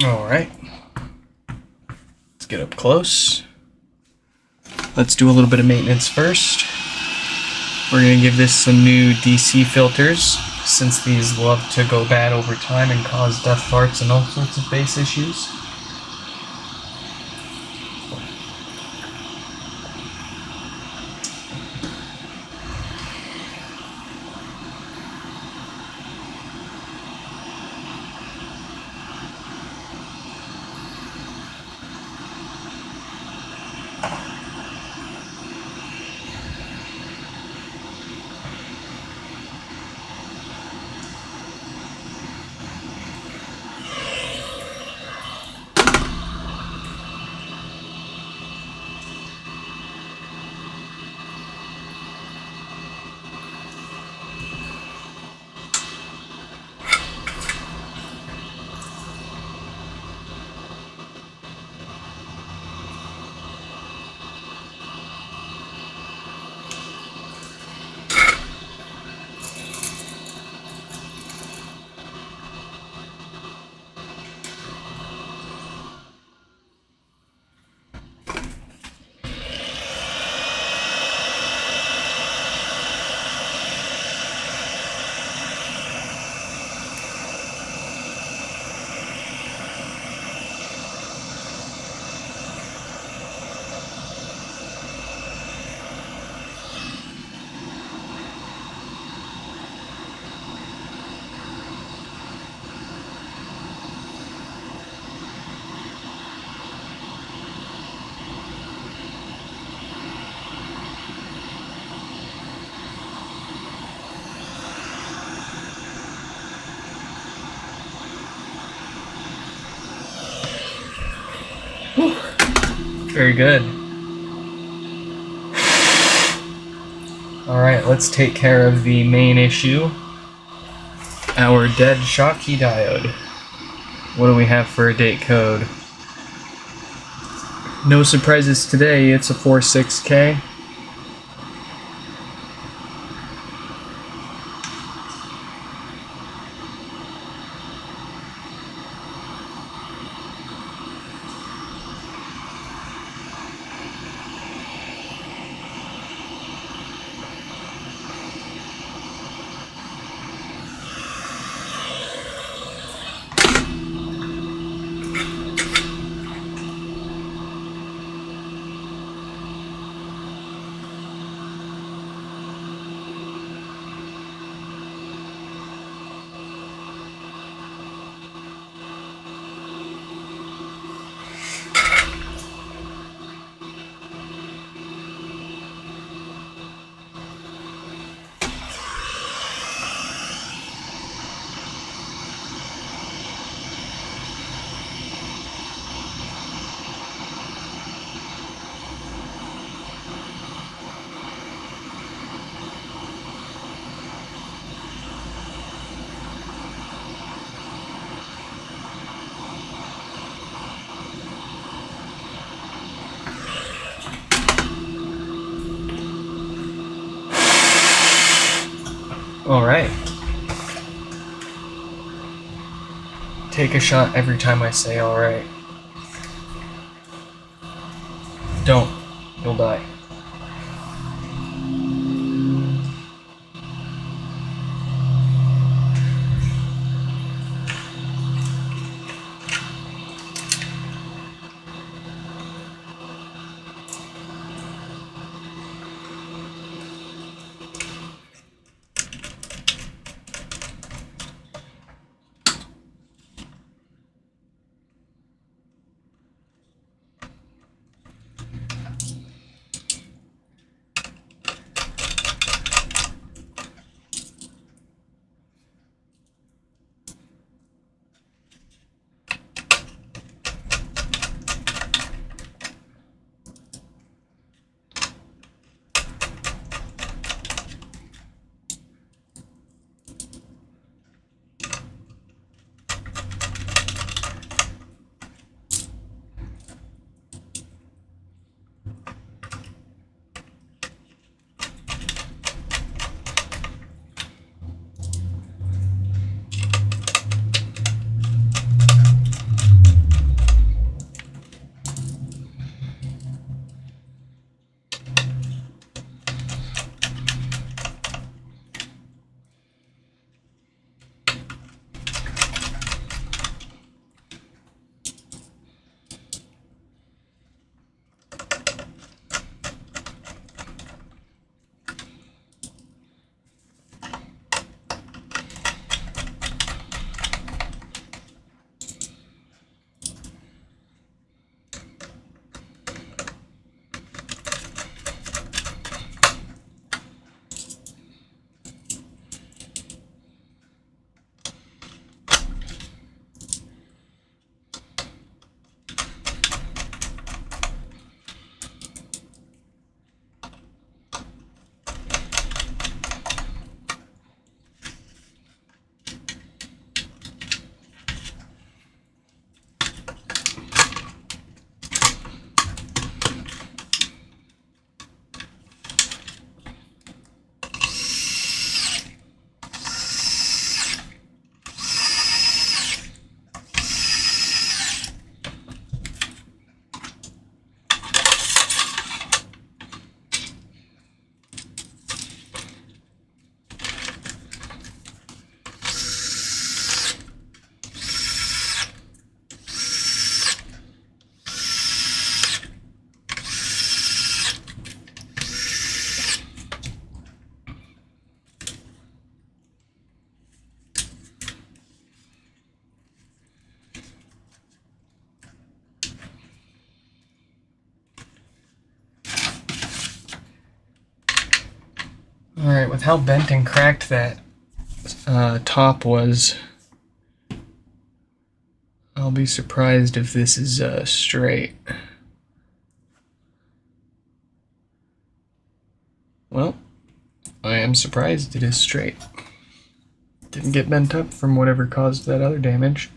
Alright, let's get up close. Let's do a little bit of maintenance first. We're going to give this some new DC filters, since these love to go bad over time and cause death farts and all sorts of bass issues. Very good. Alright, let's take care of the main issue. Our dead Schottky diode. What do we have for a date code? No surprises today, it's a 46K. Alright. Take a shot every time I say alright. Don't. You'll die. Alright, with how bent and cracked that top was, I'll be surprised if this is straight. Well, I am surprised it is straight. Didn't get bent up from whatever caused that other damage.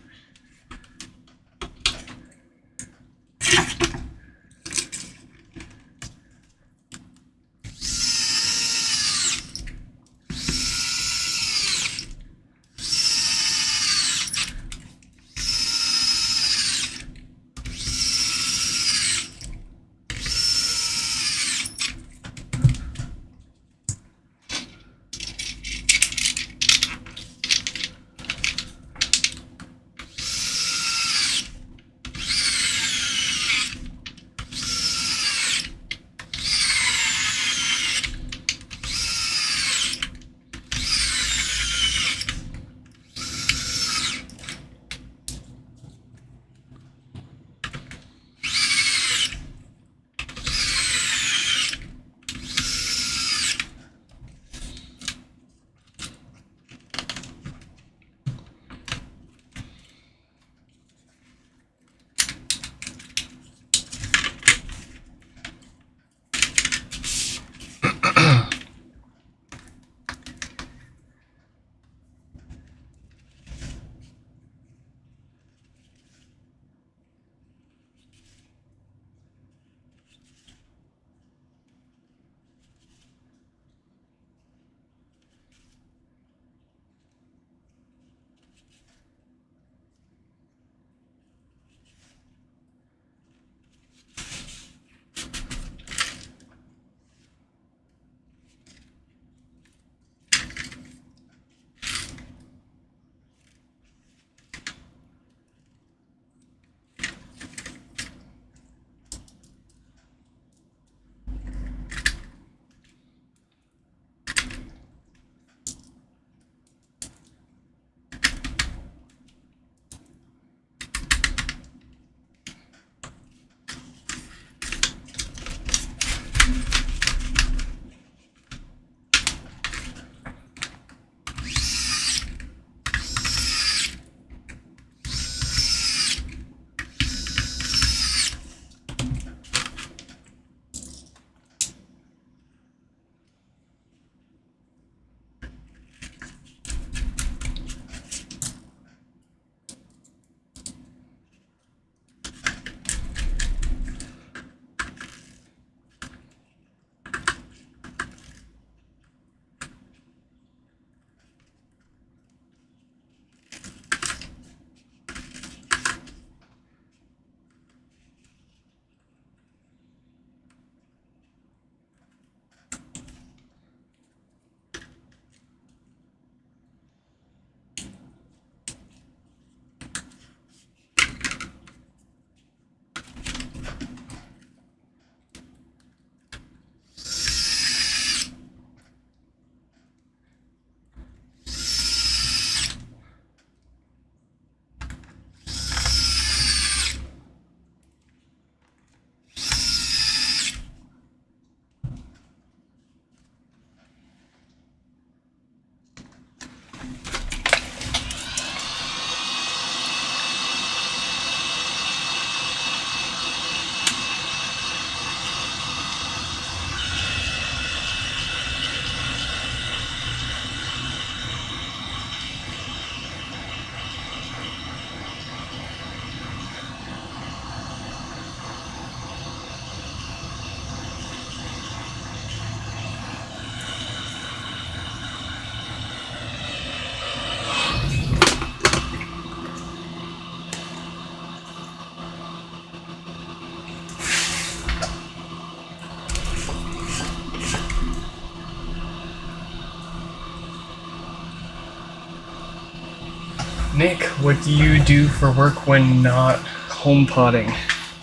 Nick, what do you do for work when not home potting?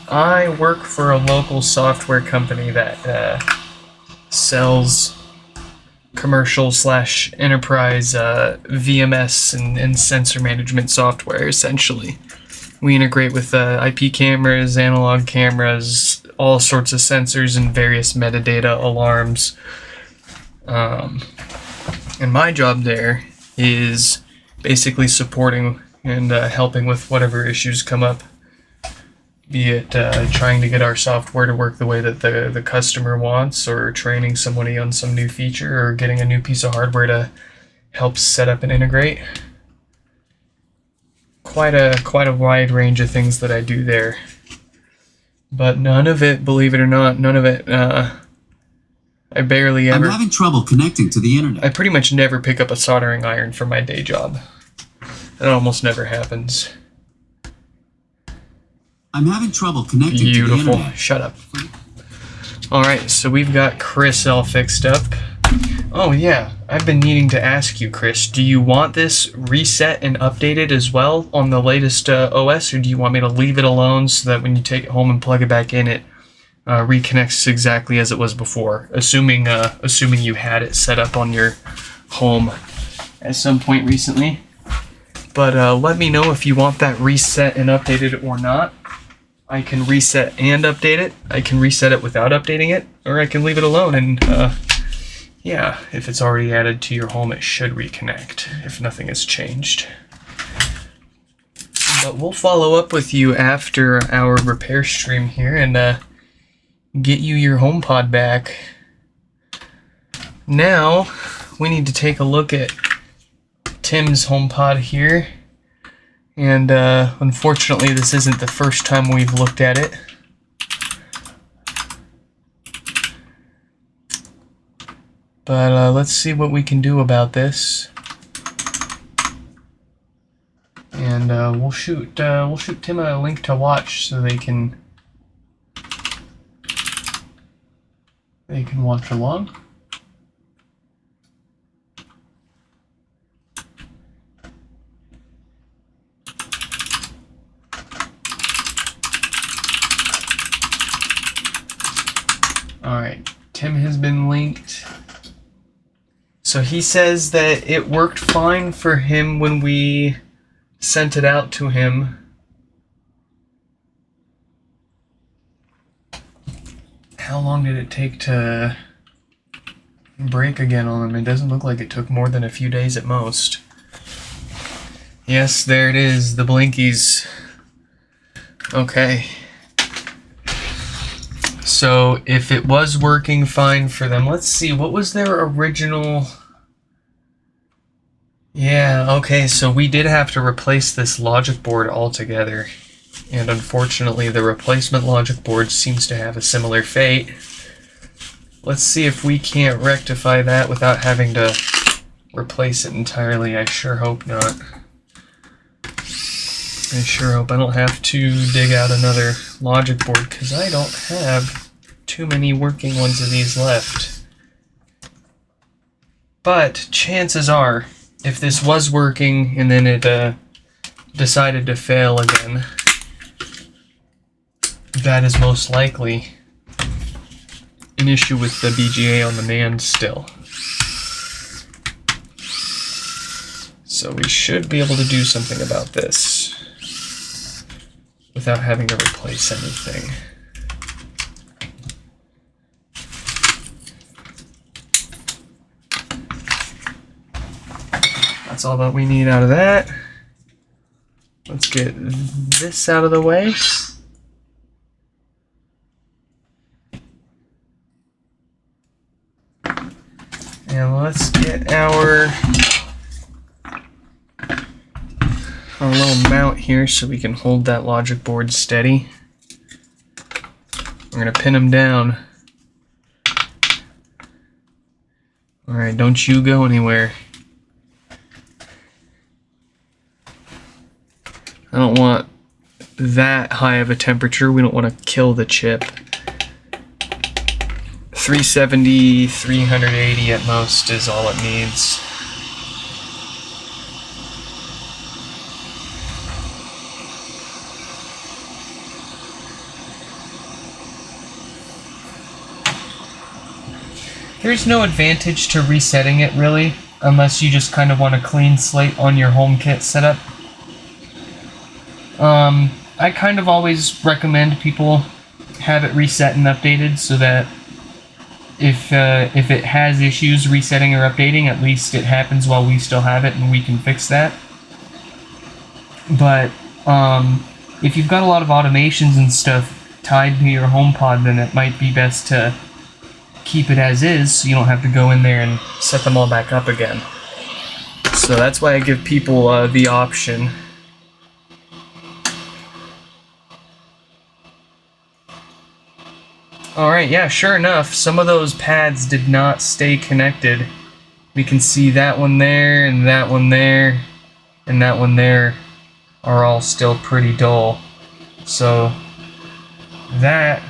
I work for a local software company that sells commercial slash enterprise VMS and sensor management software, essentially. We integrate with IP cameras, analog cameras, all sorts of sensors and various metadata alarms. And my job there is basically supporting and helping with whatever issues come up. Be it trying to get our software to work the way that the customer wants, or training somebody on some new feature, or getting a new piece of hardware to help set up and integrate. Quite a wide range of things that I do there. But none of it, believe it or not, none of it, I barely ever... I'm having trouble connecting to the internet. I pretty much never pick up a soldering iron for my day job. That almost never happens. I'm having trouble connecting to the Beautiful. internet. Shut up. Alright, so we've got Chris all fixed up. Oh yeah, I've been needing to ask you, Chris, do you want this reset and updated as well on the latest OS, or do you want me to leave it alone so that when you take it home and plug it back in, it reconnects exactly as it was before? Assuming you had it set up on your home at some point recently. But let me know if you want that reset and updated or not. I can reset and update it. I can reset it without updating it, or I can leave it alone and yeah, if it's already added to your home, it should reconnect if nothing has changed. But we'll follow up with you after our repair stream here and get you your HomePod back. Now, we need to take a look at Tim's HomePod here. And unfortunately, this isn't the first time we've looked at it. But let's see what we can do about this, and we'll shoot Tim a link to watch so they can watch along. All right, Tim has been linked. So he says that it worked fine for him when we sent it out to him. How long did it take to break again on him? It doesn't look like it took more than a few days at most. Yes, there it is, the blinkies. Okay. So if it was working fine for them, let's see, what was their original... Yeah, okay, so we did have to replace this logic board altogether. And unfortunately, the replacement logic board seems to have a similar fate. Let's see if we can't rectify that without having to replace it entirely. I sure hope not. I sure hope I don't have to dig out another logic board, because I don't have too many working ones of these left. But chances are, if this was working and then it decided to fail again, that is most likely an issue with the BGA on the NAND still. So we should be able to do something about this without having to replace anything. That's all that we need out of that. Let's get this out of the way. And let's get our little mount here so we can hold that logic board steady. We're gonna pin them down. Alright, don't you go anywhere. I don't want that high of a temperature. We don't want to kill the chip. 370, 380 at most is all it needs. There's no advantage to resetting it really, unless you just kind of want a clean slate on your HomeKit setup. I kind of always recommend people have it reset and updated so that if it has issues resetting or updating, at least it happens while we still have it and we can fix that. But if you've got a lot of automations and stuff tied to your HomePod, then it might be best to keep it as is so you don't have to go in there and set them all back up again. So that's why I give people the option. Alright, yeah, sure enough, some of those pads did not stay connected. We can see that one there, and that one there, and that one there are all still pretty dull. So that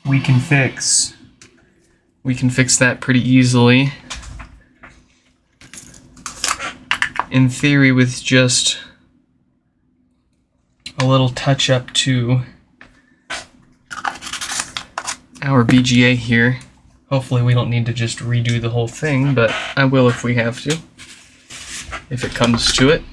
we can fix. We can fix that pretty easily. In theory, with just a little touch up to our BGA here. Hopefully we don't need to just redo the whole thing, but I will if we have to, if it comes to it.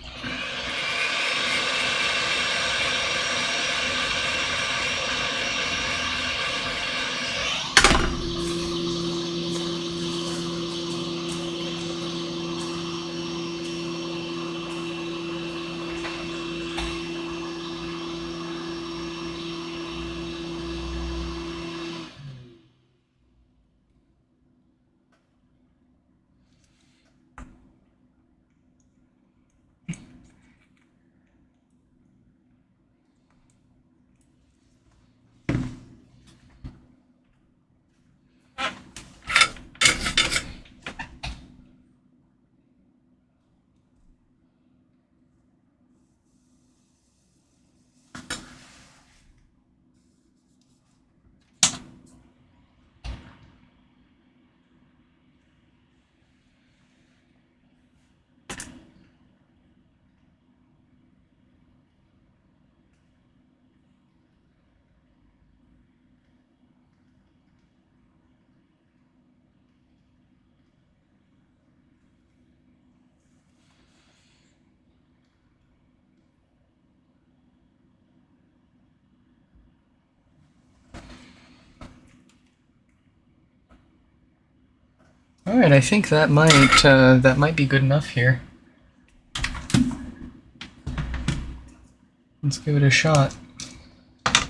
Alright, I think that might be good enough here. Let's give it a shot. A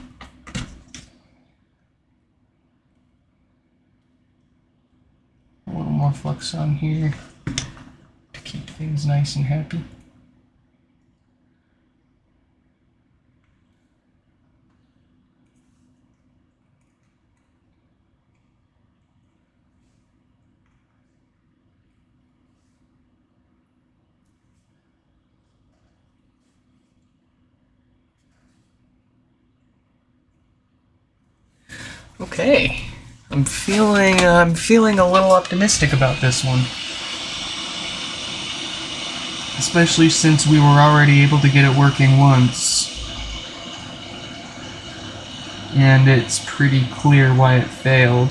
little more flux on here to keep things nice and happy. Okay, I'm feeling a little optimistic about this one. Especially since we were already able to get it working once. And it's pretty clear why it failed.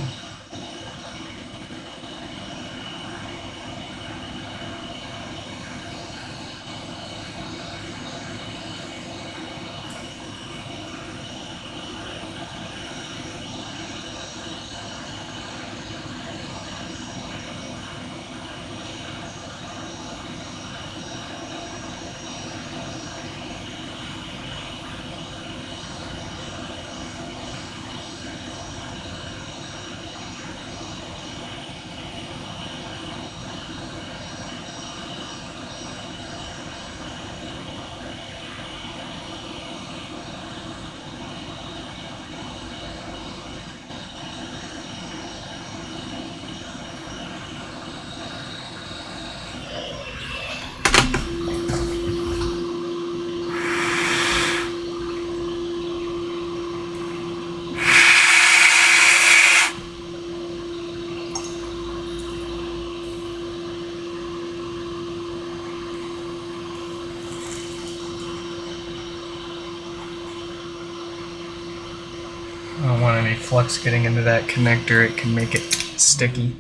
I don't want any flux getting into that connector, it can make it sticky.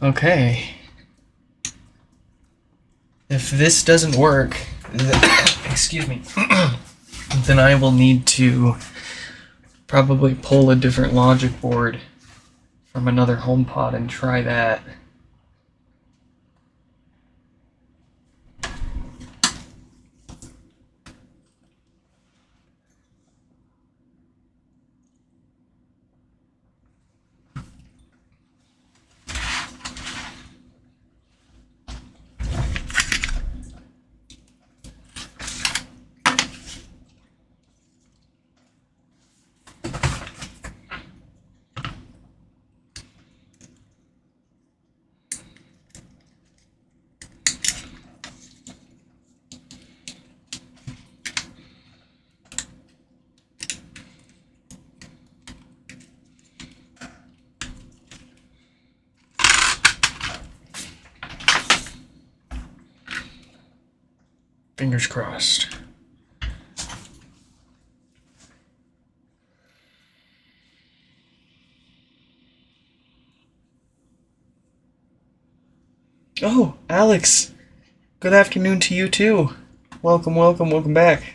Okay. If this doesn't work, excuse me, then I will need to probably pull a different logic board from another HomePod and try that. Fingers crossed. Oh, Alex. Good afternoon to you too. Welcome, welcome, welcome back.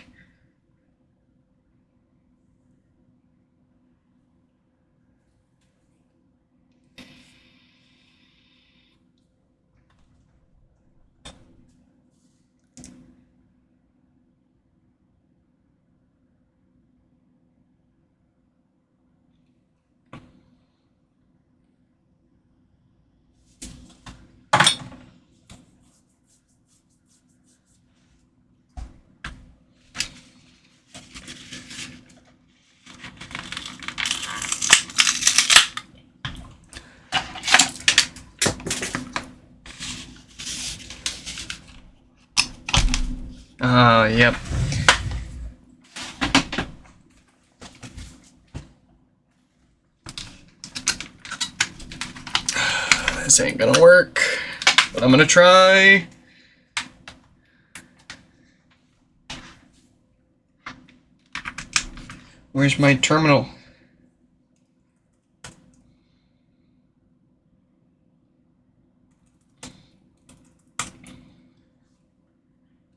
Yep. This ain't gonna work, but I'm gonna try. Where's my terminal?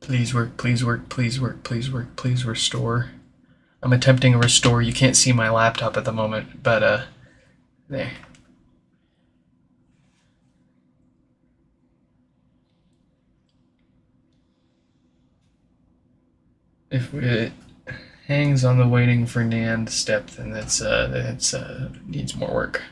Please work, please work, please work, please work, please restore. I'm attempting a restore. You can't see my laptop at the moment, but there. If it hangs on the waiting for NAND step, then that's needs more work.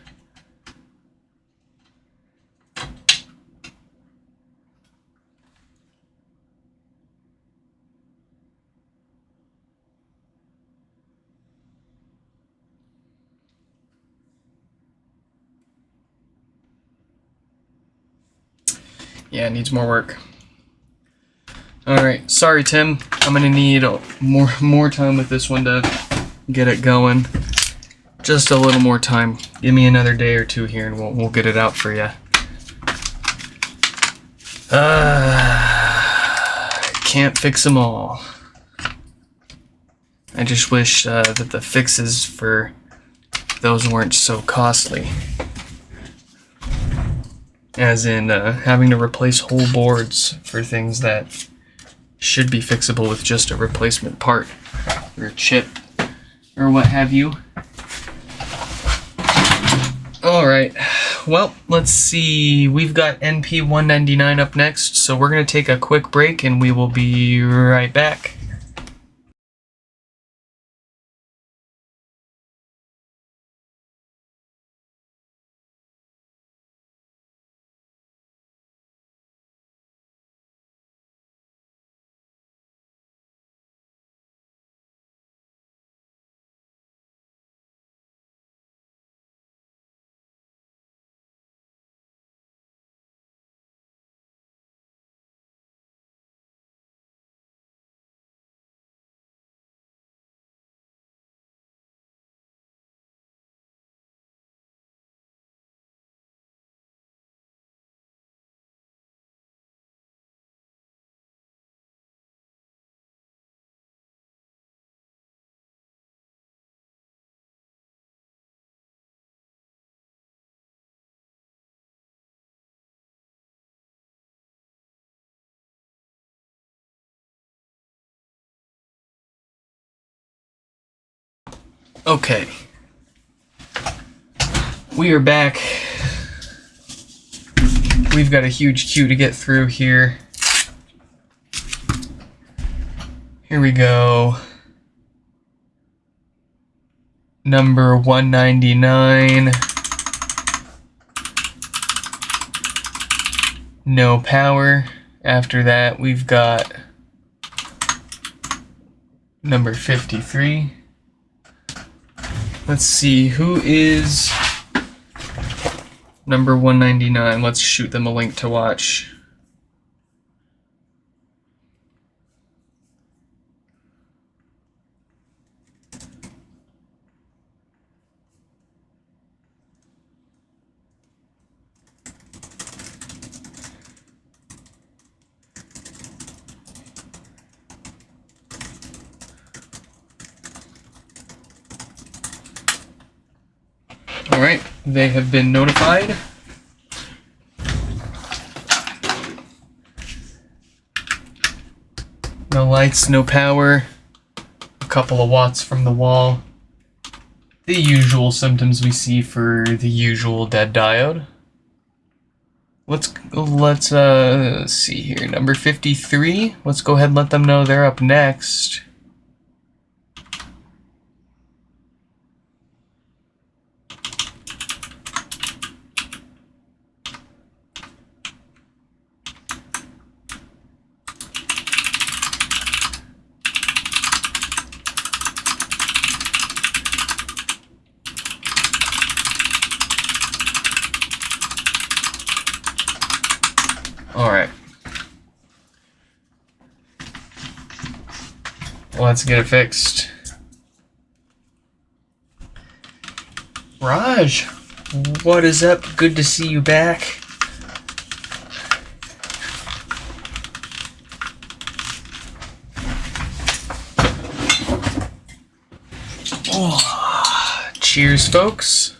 Yeah, it needs more work. Alright, sorry Tim. I'm gonna need more time with this one to get it going. Just a little more time. Give me another day or two here and we'll get it out for you. Can't fix them all. I just wish that the fixes for those weren't so costly. As in having to replace whole boards for things that should be fixable with just a replacement part or chip or what have you. Alright, well, let's see. We've got NP 199 up next, so we're going to take a quick break and we will be right back. Okay. We are back. We've got a huge queue to get through here. Here we go. Number 199. No power. After that, we've got number 53. Let's see, who is number 199? Let's shoot them a link to watch. Alright, they have been notified. No lights, no power. A couple of watts from the wall. The usual symptoms we see for the usual dead diode. Let's see here. Number 53. Let's go ahead and let them know they're up next. Alright. Let's get it fixed. Raj, what is up? Good to see you back. Oh, cheers, folks.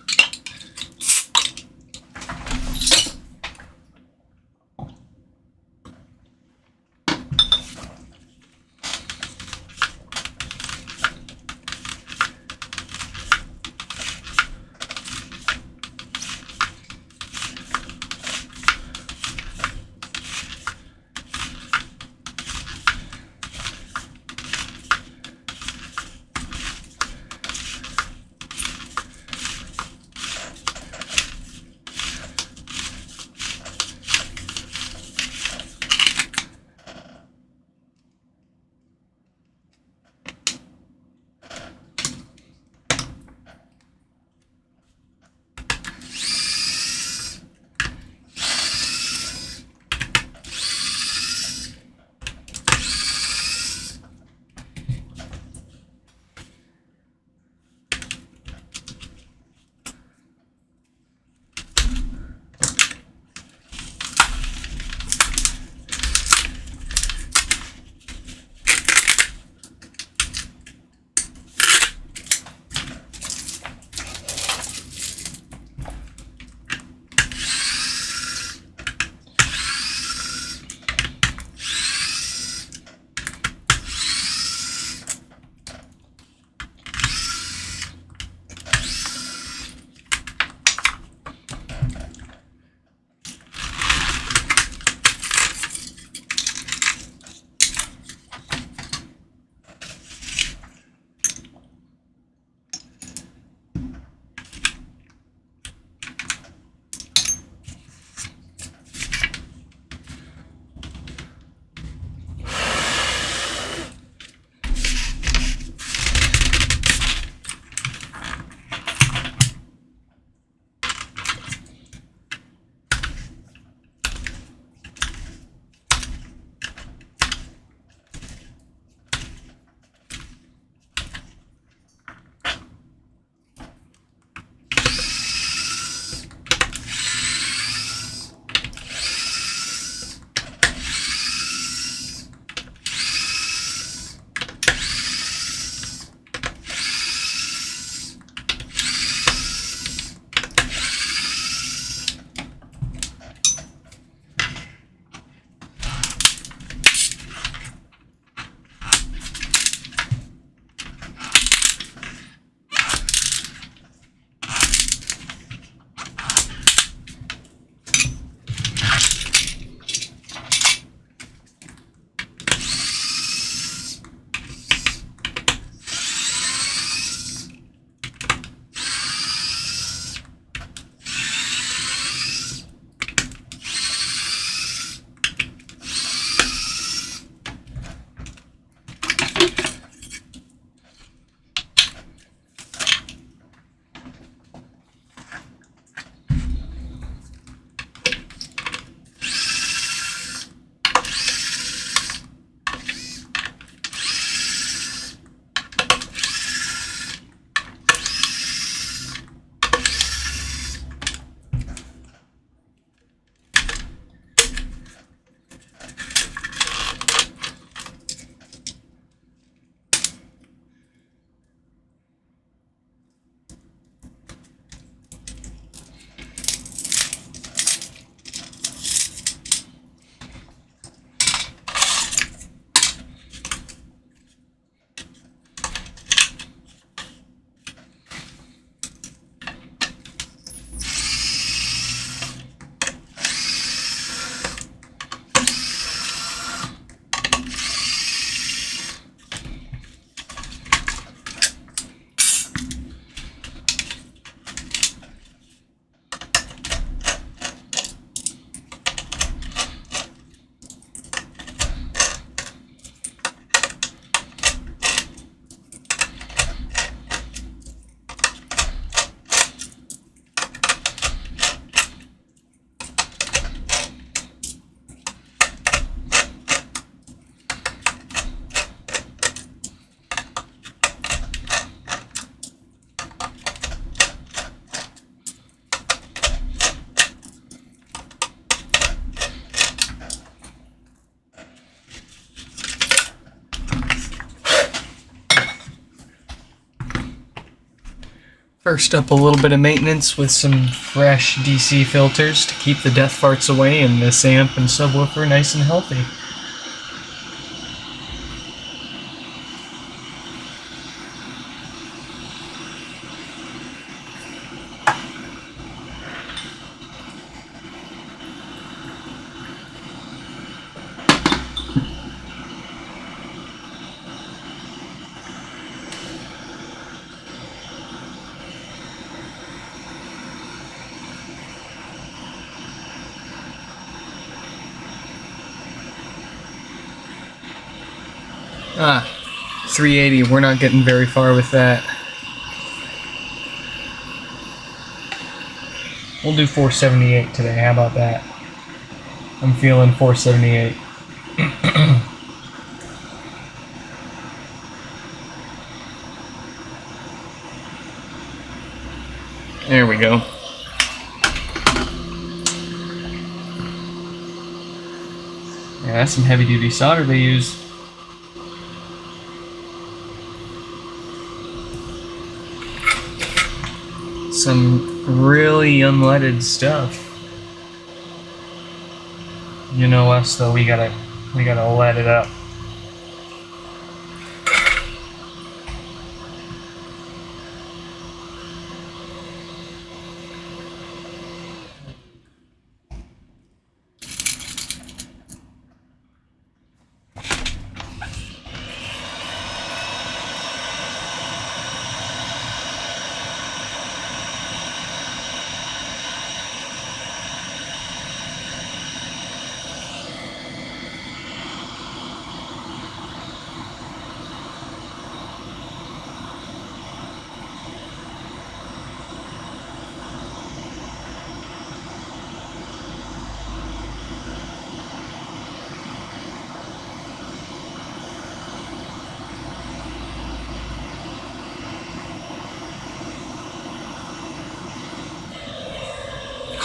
First up, a little bit of maintenance with some fresh DC filters to keep the death farts away and this amp and subwoofer nice and healthy. Ah, 380, we're not getting very far with that. We'll do 478 today, how about that? I'm feeling 478. There we go. Yeah, that's some heavy duty solder they use. Some really unleaded stuff. You know us though, we gotta let it up.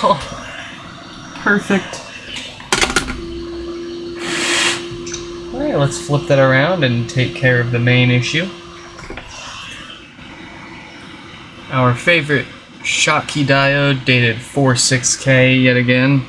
Oh, perfect. Alright, let's flip that around and take care of the main issue. Our favorite Schottky diode, dated 46K yet again.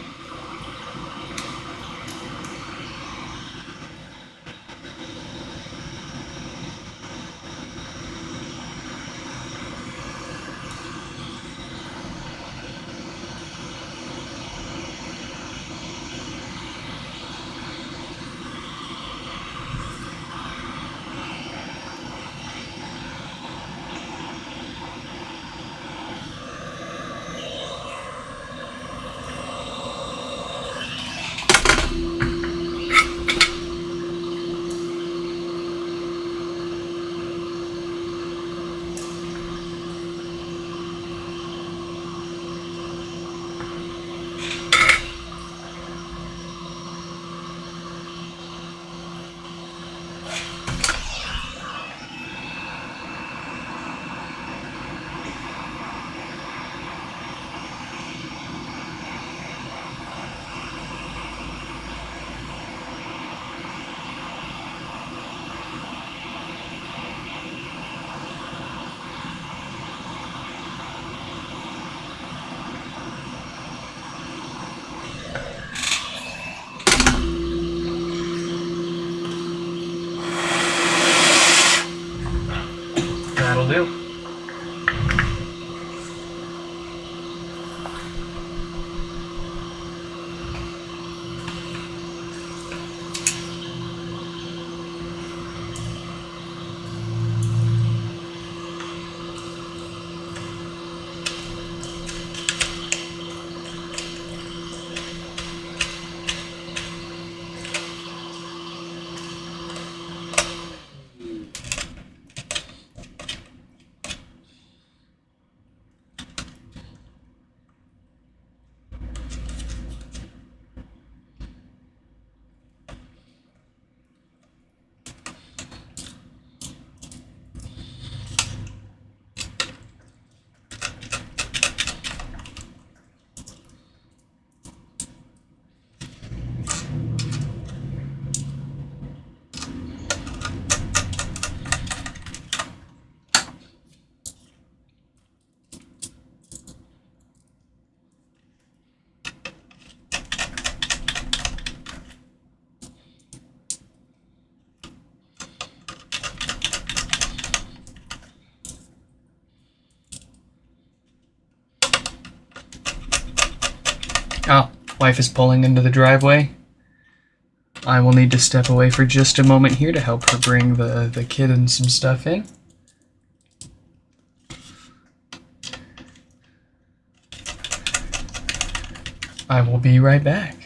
That'll do. wife is pulling into the driveway. I will need to step away for just a moment here to help her bring the kid and some stuff in. I will be right back.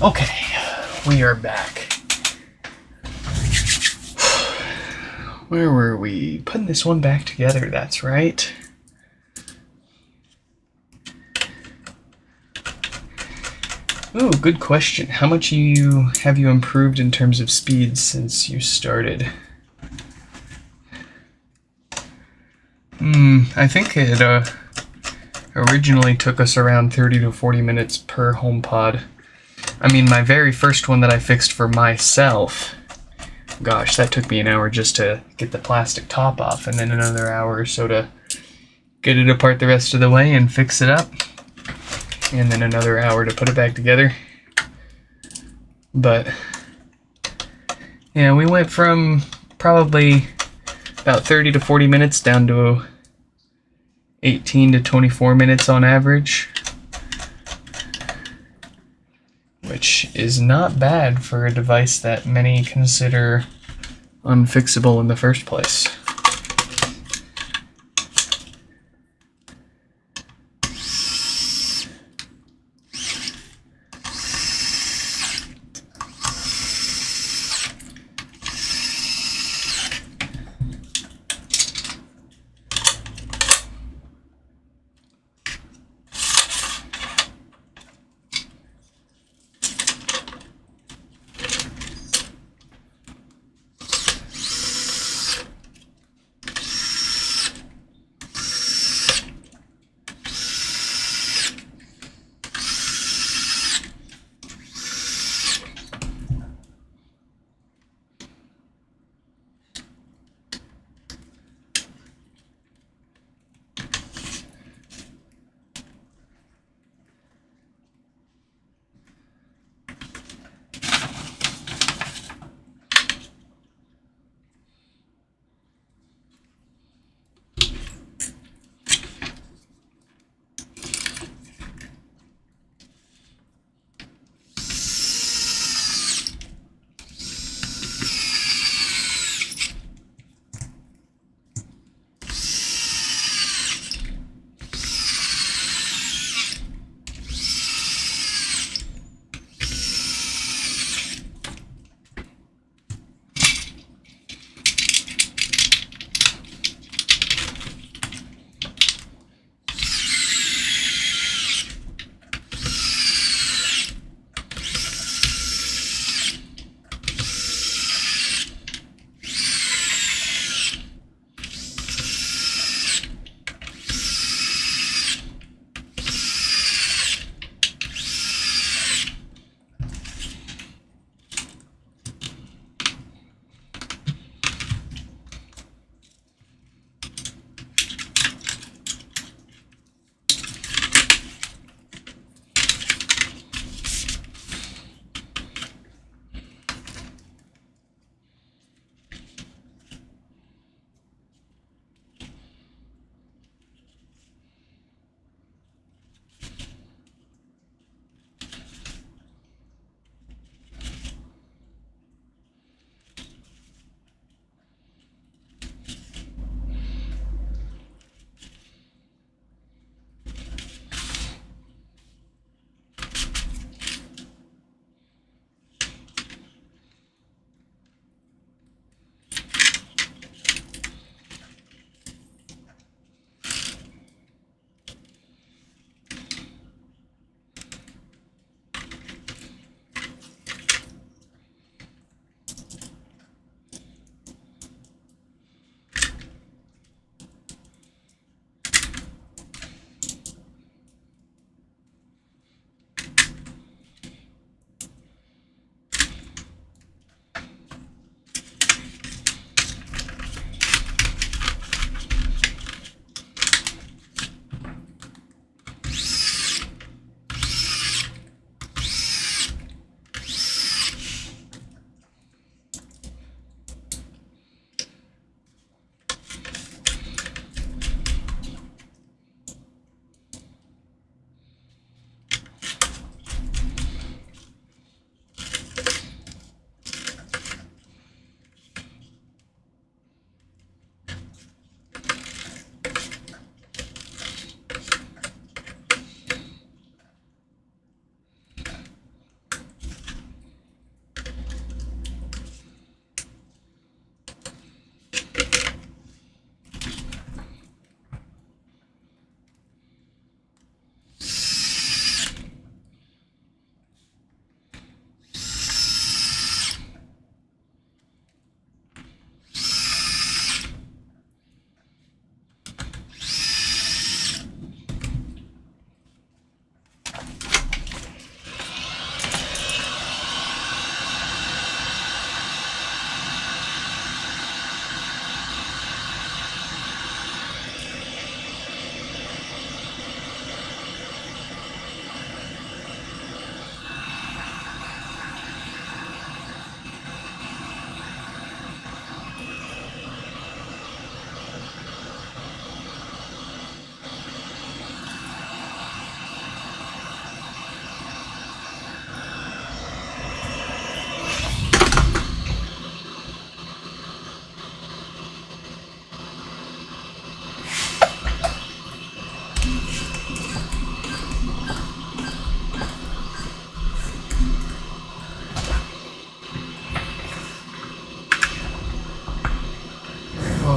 Okay, we are back. Where were we? Putting this one back together, that's right. Ooh, good question. How much have you improved in terms of speed since you started? I think it originally took us around 30 to 40 minutes per HomePod. I mean, my very first one that I fixed for myself, gosh, that took me an hour just to get the plastic top off, and then another hour or so to get it apart the rest of the way and fix it up, and then another hour to put it back together. But yeah, we went from probably about 30 to 40 minutes down to 18 to 24 minutes on average, which is not bad for a device that many consider unfixable in the first place.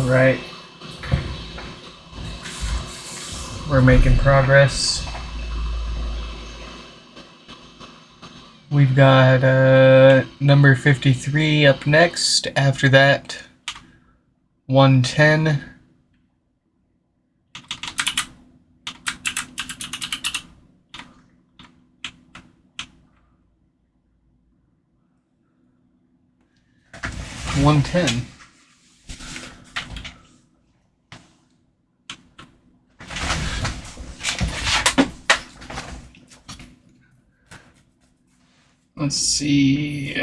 Alright. We're making progress. We've got number 53 up next. After that, 110. $110. Let's see.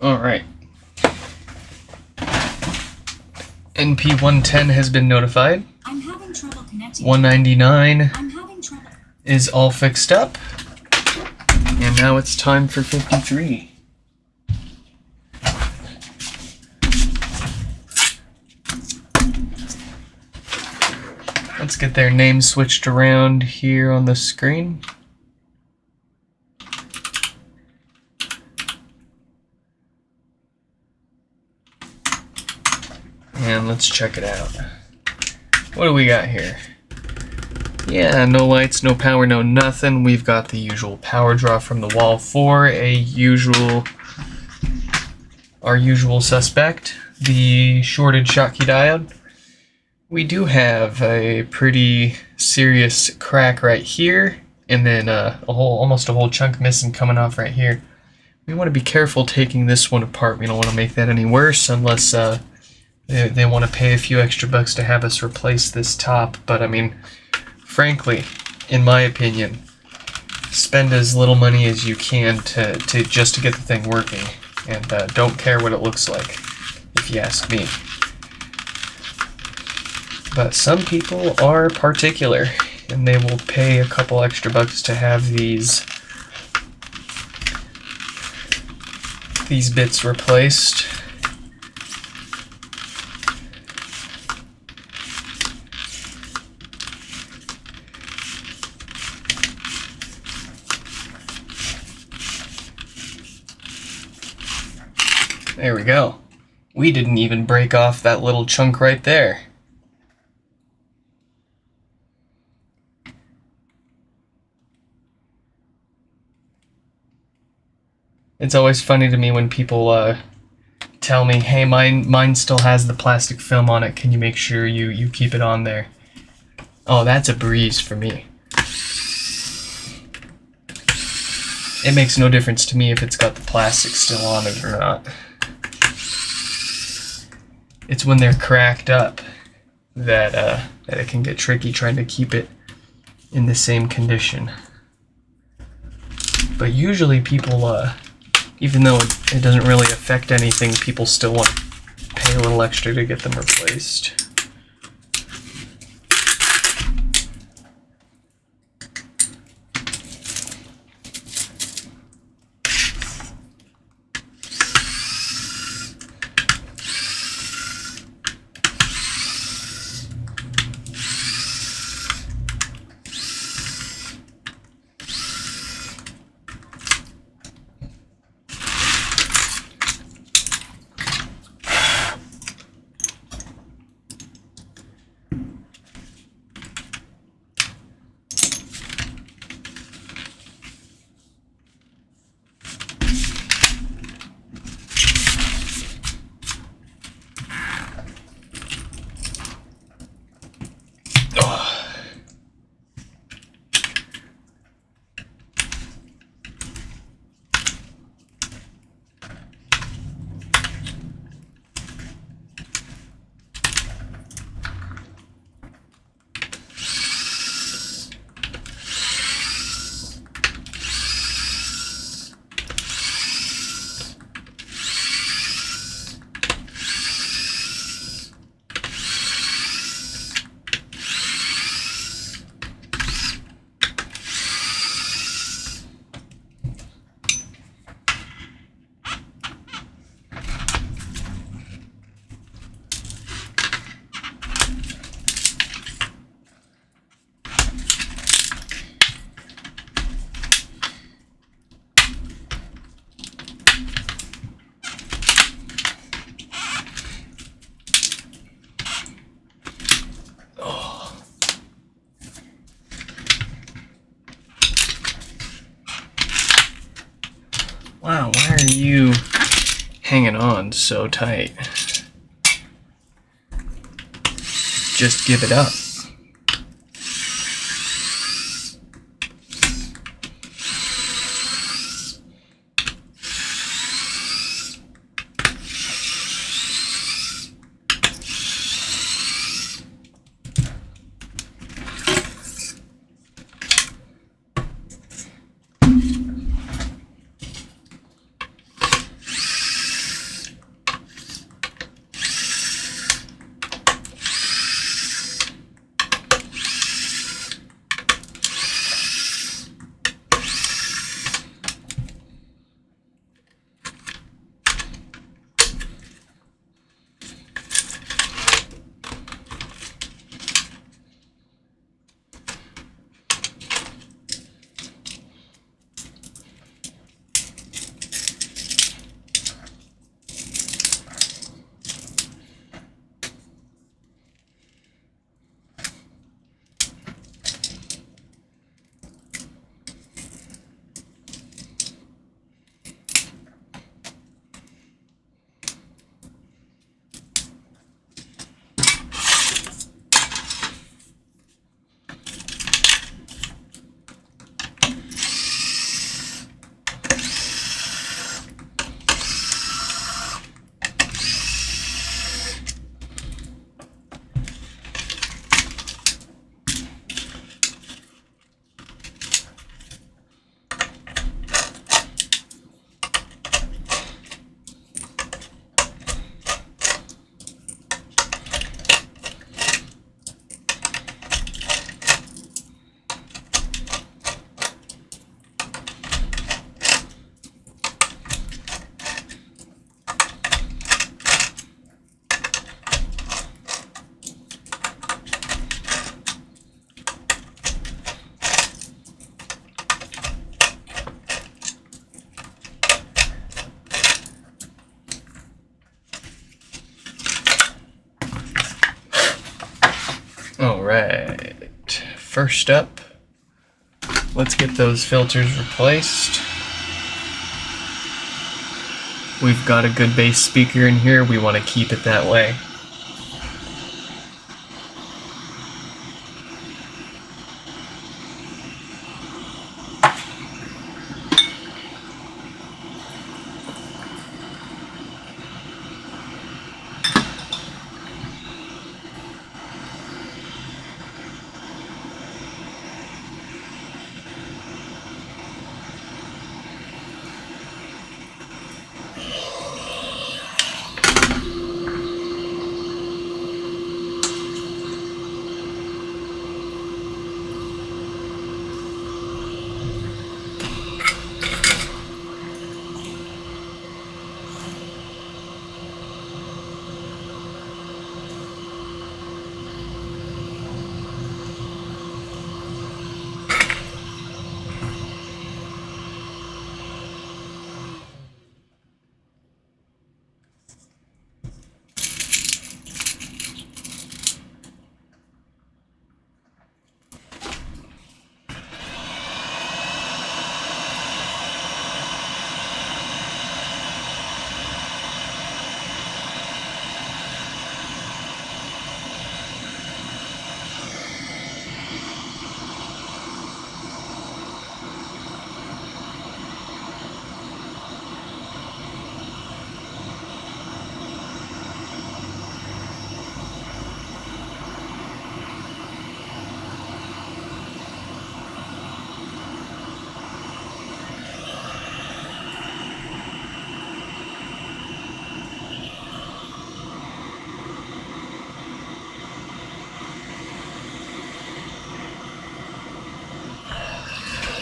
All right. NP110 has been notified. I'm having trouble connecting. 199 I'm having trouble. is all fixed up. And now it's time for 53. Let's get their name switched around here on the screen. And let's check it out. What do we got here? Yeah, no lights, no power, no nothing. We've got the usual power draw from the wall for our usual suspect, the shorted Schottky diode. We do have a pretty serious crack right here, and then almost a whole chunk missing coming off right here. We want to be careful taking this one apart. We don't want to make that any worse unless they want to pay a few extra bucks to have us replace this top. But I mean, frankly, in my opinion, spend as little money as you can to just to get the thing working, and don't care what it looks like, if you ask me. But some people are particular, and they will pay a couple extra bucks to have these bits replaced. There we go. We didn't even break off that little chunk right there. It's always funny to me when people tell me, hey, mine still has the plastic film on it, can you make sure you keep it on there? Oh, that's a breeze for me. It makes no difference to me if it's got the plastic still on it or not. It's when they're cracked up that it can get tricky trying to keep it in the same condition. But usually people, even though it doesn't really affect anything, people still want to pay a little extra to get them replaced. hanging on so tight. Just give it up. Alright, first up, let's get those filters replaced. We've got a good bass speaker in here, we want to keep it that way.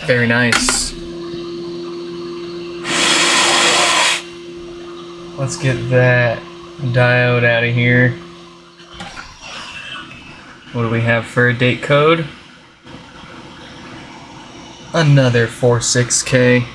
Very nice. Let's get that diode out of here. What do we have for a date code? Another 46K.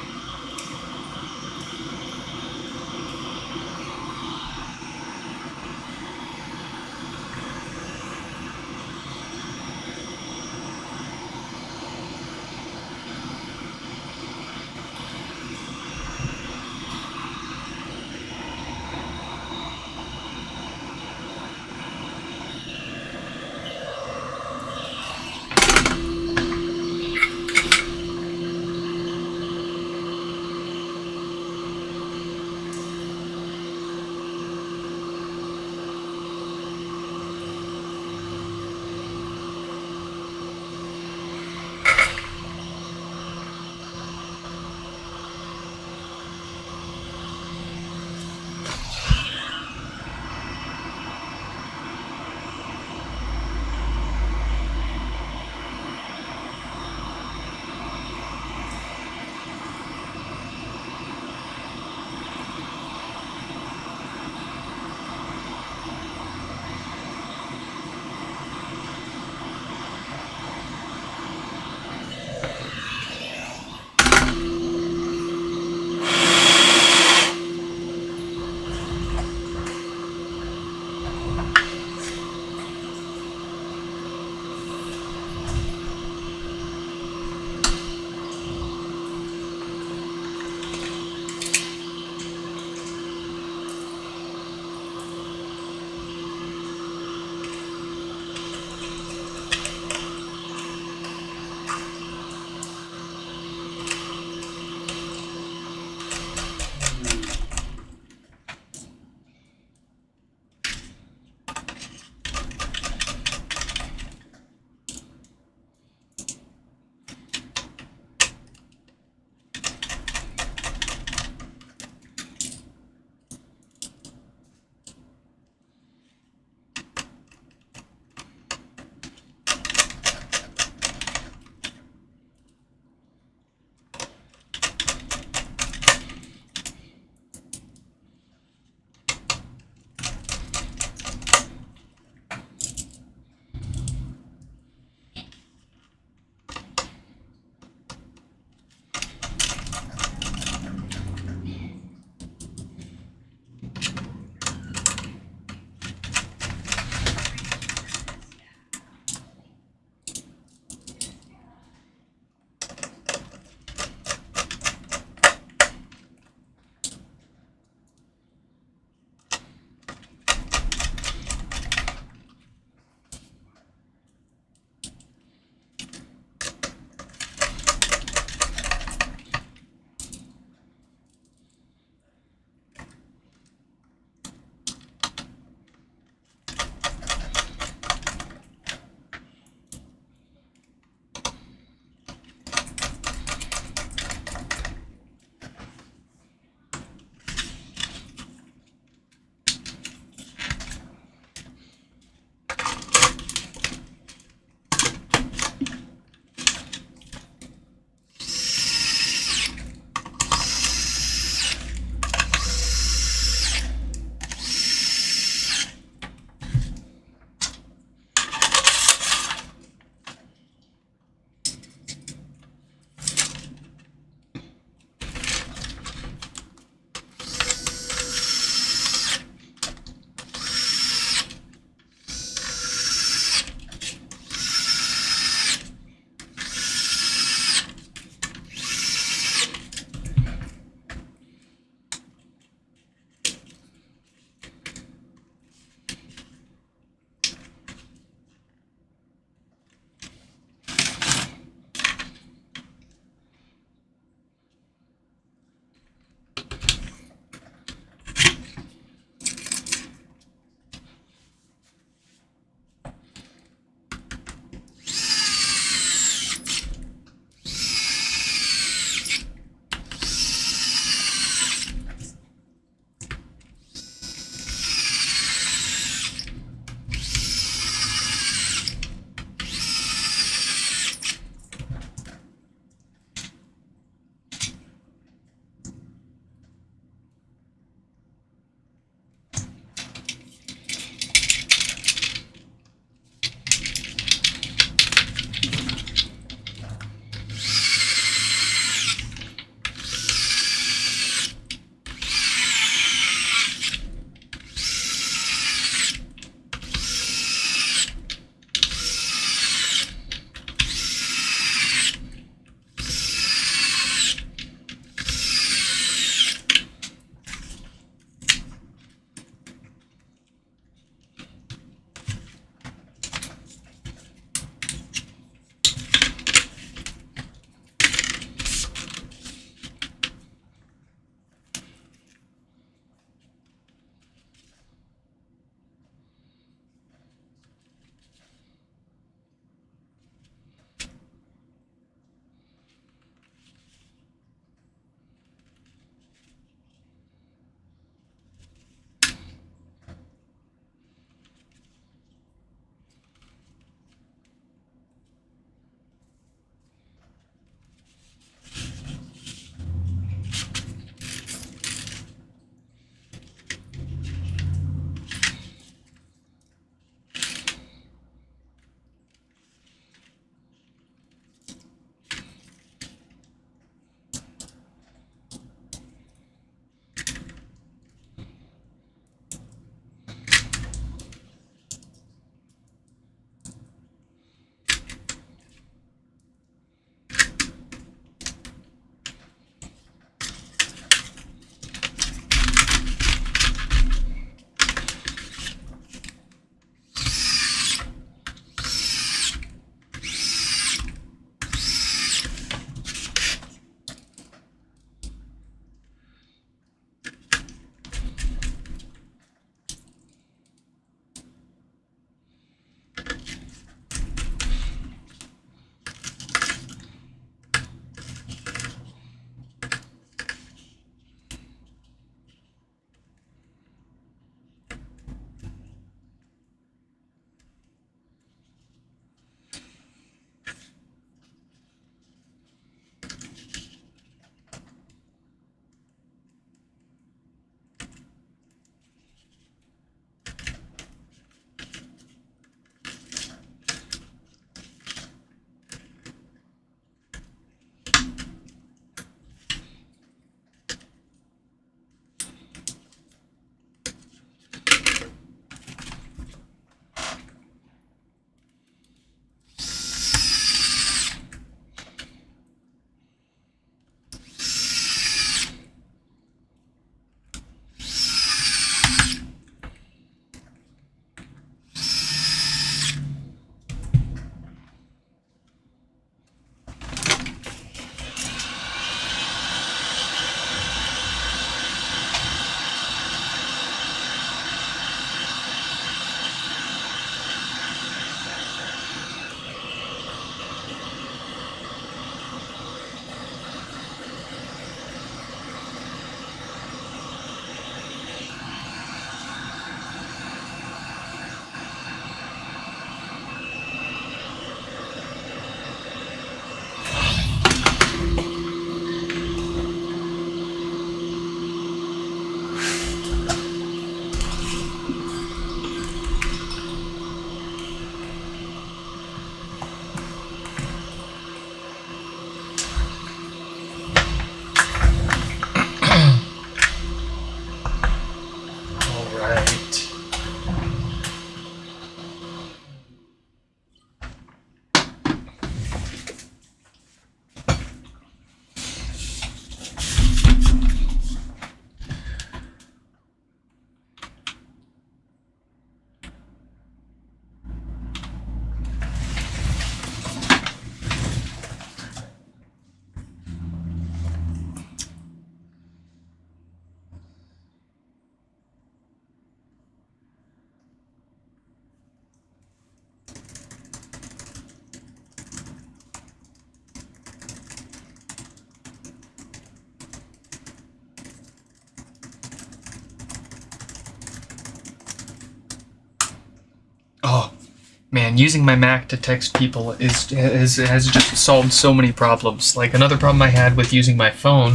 Man, using my Mac to text people has just solved so many problems. Like, another problem I had with using my phone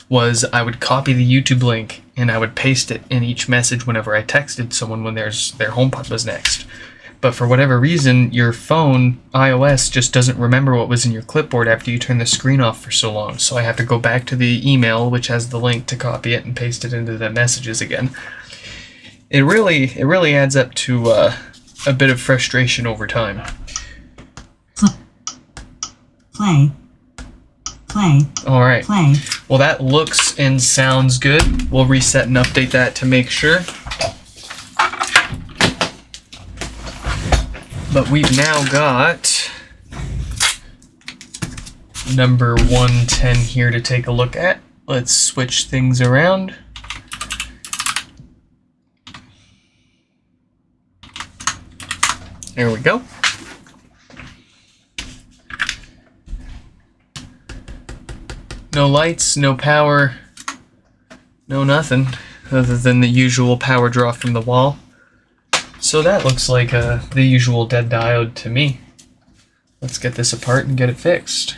was I would copy the YouTube link and I would paste it in each message whenever I texted someone when their HomePod was next. But for whatever reason, your phone, iOS, just doesn't remember what was in your clipboard after you turn the screen off for so long. So I have to go back to the email, which has the link, to copy it and paste it into the messages again. It really adds up to a bit of frustration over time. Play. All right. Play. Well, that looks and sounds good. We'll reset and update that to make sure. But we've now got number 110 here to take a look at. Let's switch things around. There we go. No lights, no power, no nothing other than the usual power draw from the wall. So that looks like the usual dead diode to me. Let's get this apart and get it fixed.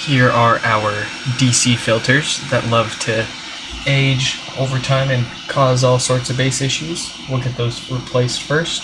Here are our DC filters that love to age over time and cause all sorts of bass issues. We'll get those replaced first.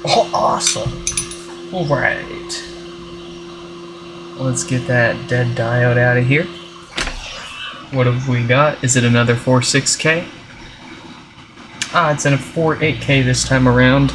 Oh, awesome. Alright. Let's get that dead diode out of here. What have we got? Is it another 4.6K? Ah, it's in a 4.8K this time around.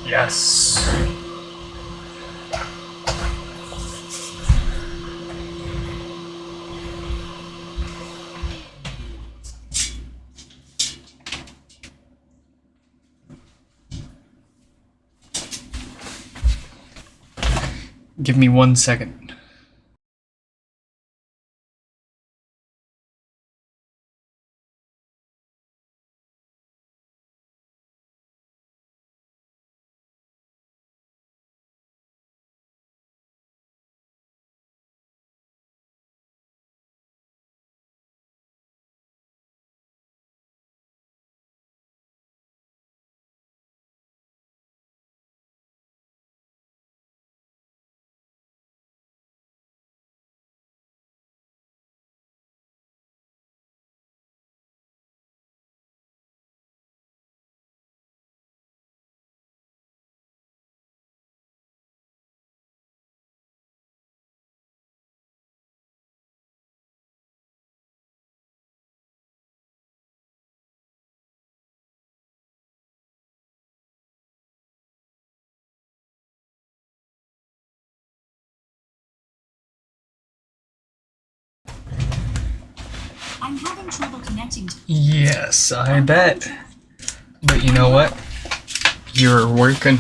Yes. Give me 1 second. I'm having trouble connecting to. Yes, I bet. But you know what? You're working.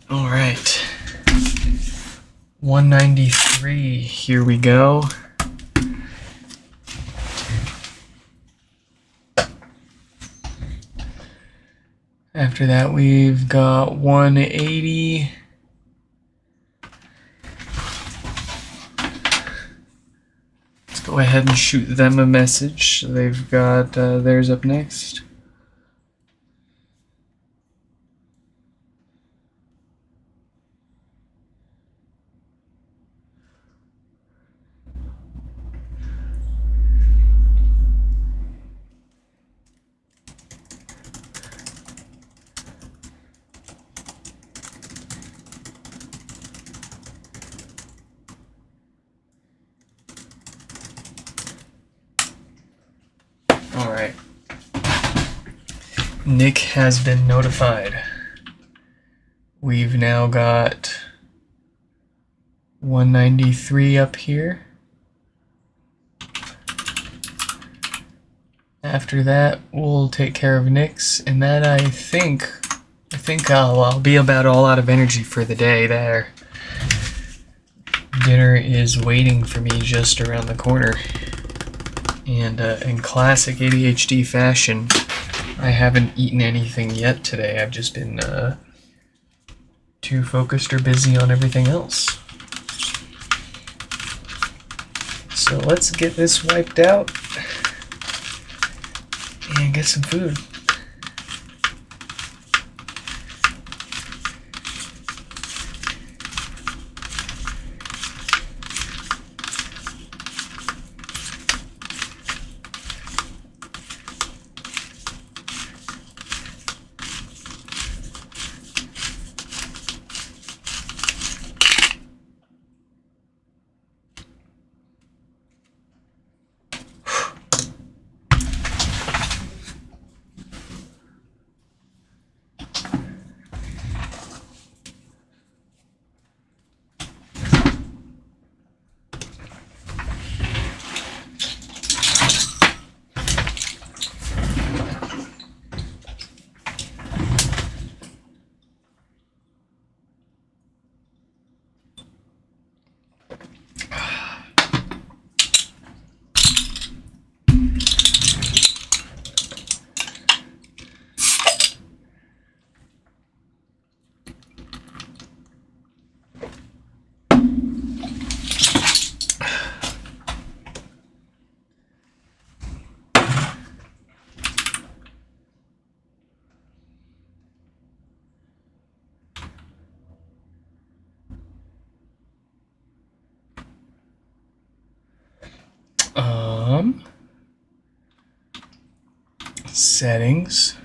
All right. 193. Here we go. After that, we've got 180. Let's go ahead and shoot them a message. They've got theirs up next. All right. Nick has been notified. We've now got 193 up here. After that, we'll take care of Nick's, and that I think I'll be about all out of energy for the day there. Dinner is waiting for me just around the corner. And in classic ADHD fashion, I haven't eaten anything yet today. I've just been too focused or busy on everything else. So let's get this wiped out and get some food. Settings.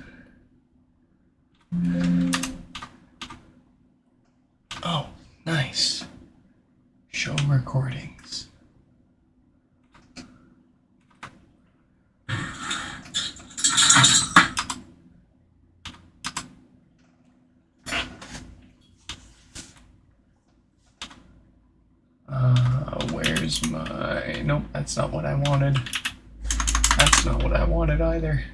Oh, nice. Show recordings. Where's my... Nope, that's not what I wanted. That's not what I wanted either.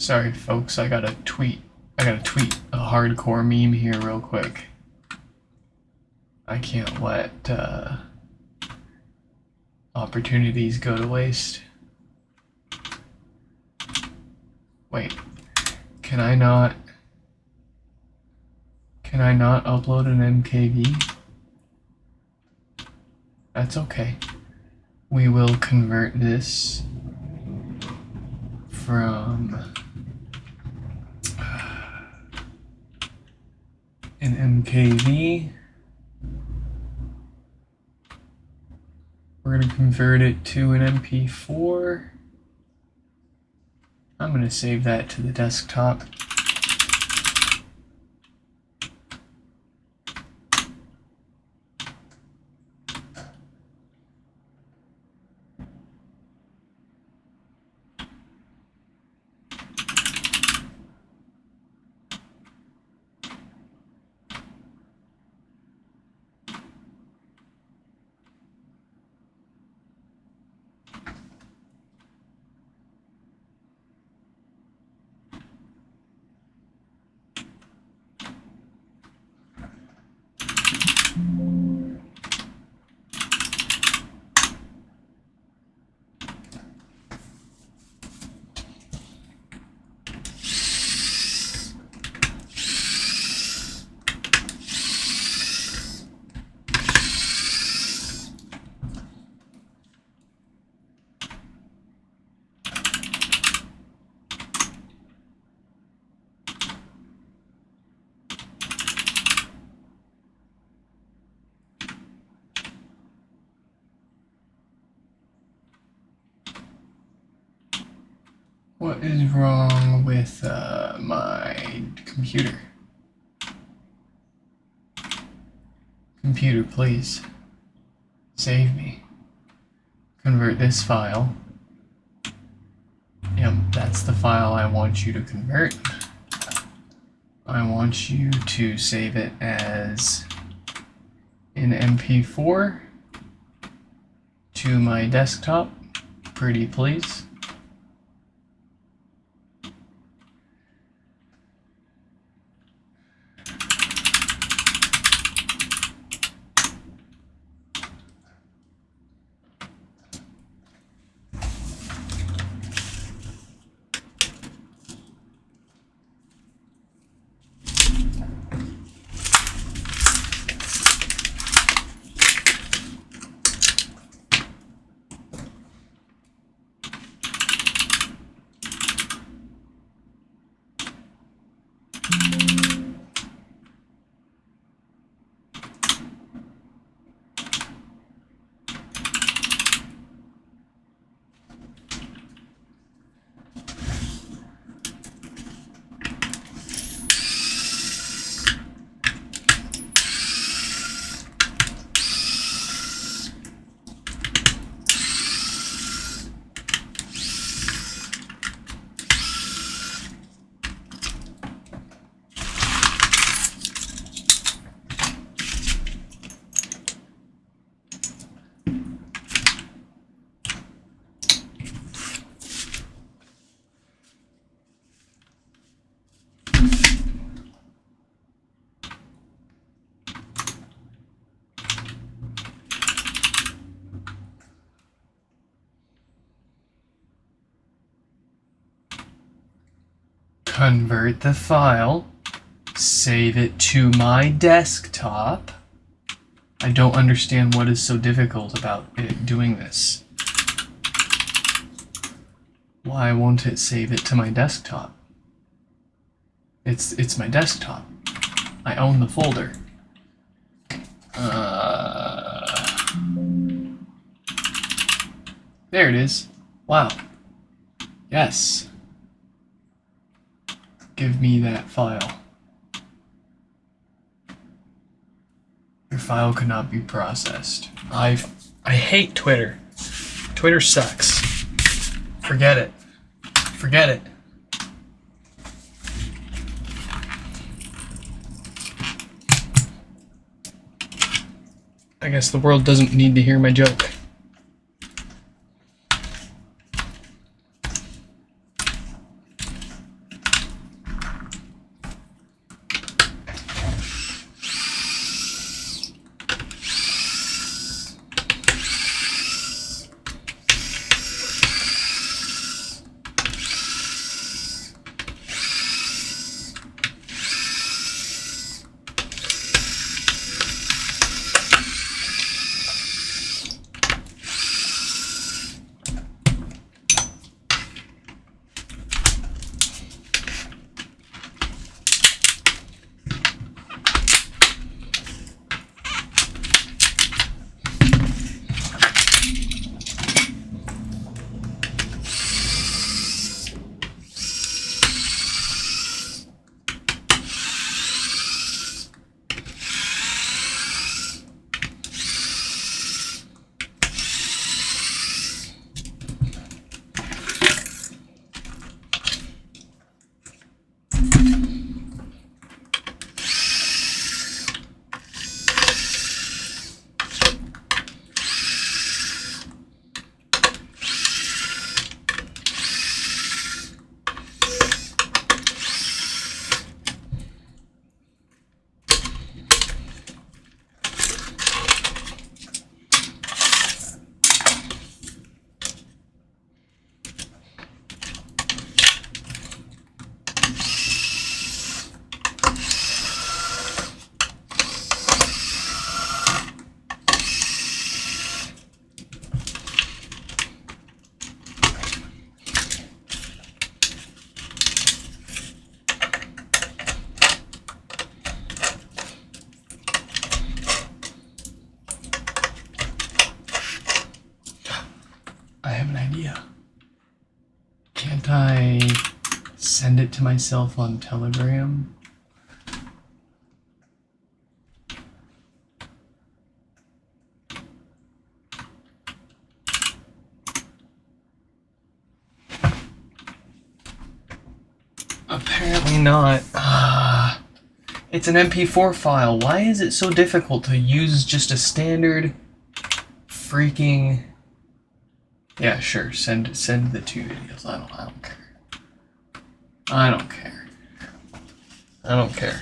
Sorry, folks, I gotta tweet a hardcore meme here real quick. I can't let opportunities go to waste. Wait, can I not upload an MKV? That's okay. We will convert this from an MKV. We're going to convert it to an MP4. I'm going to save that to the desktop. What is wrong with my computer? Computer, please. Save me. Convert this file. Yep, that's the file I want you to convert. I want you to save it as an MP4 to my desktop. Pretty please. Convert the file, save it to my desktop. I don't understand what is so difficult about it doing this. Why won't it save it to my desktop? It's my desktop. I own the folder. There it is. Wow. Yes. Give me that file. Your file could not be processed. I hate Twitter. Twitter sucks. Forget it. Forget it. I guess the world doesn't need to hear my joke. I have an idea. Can't I send it to myself on Telegram? Apparently not. It's an MP4 file. Why is it so difficult to use just a standard freaking... Yeah, sure. Send the 2 videos. I don't care. I don't care. I don't care.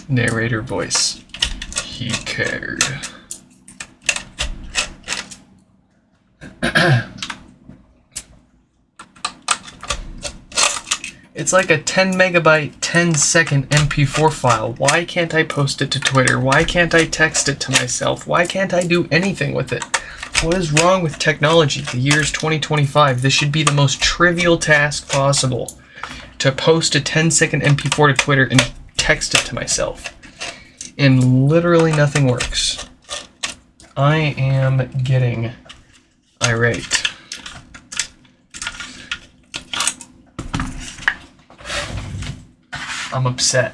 Narrator voice. He cared. It's like a 10 megabyte, 10-second MP4 file. Why can't I post it to Twitter? Why can't I text it to myself? Why can't I do anything with it? What is wrong with technology? The year's 2025. This should be the most trivial task possible. To post a 10-second MP4 to Twitter and text it to myself. And literally nothing works. I am getting irate. I'm upset.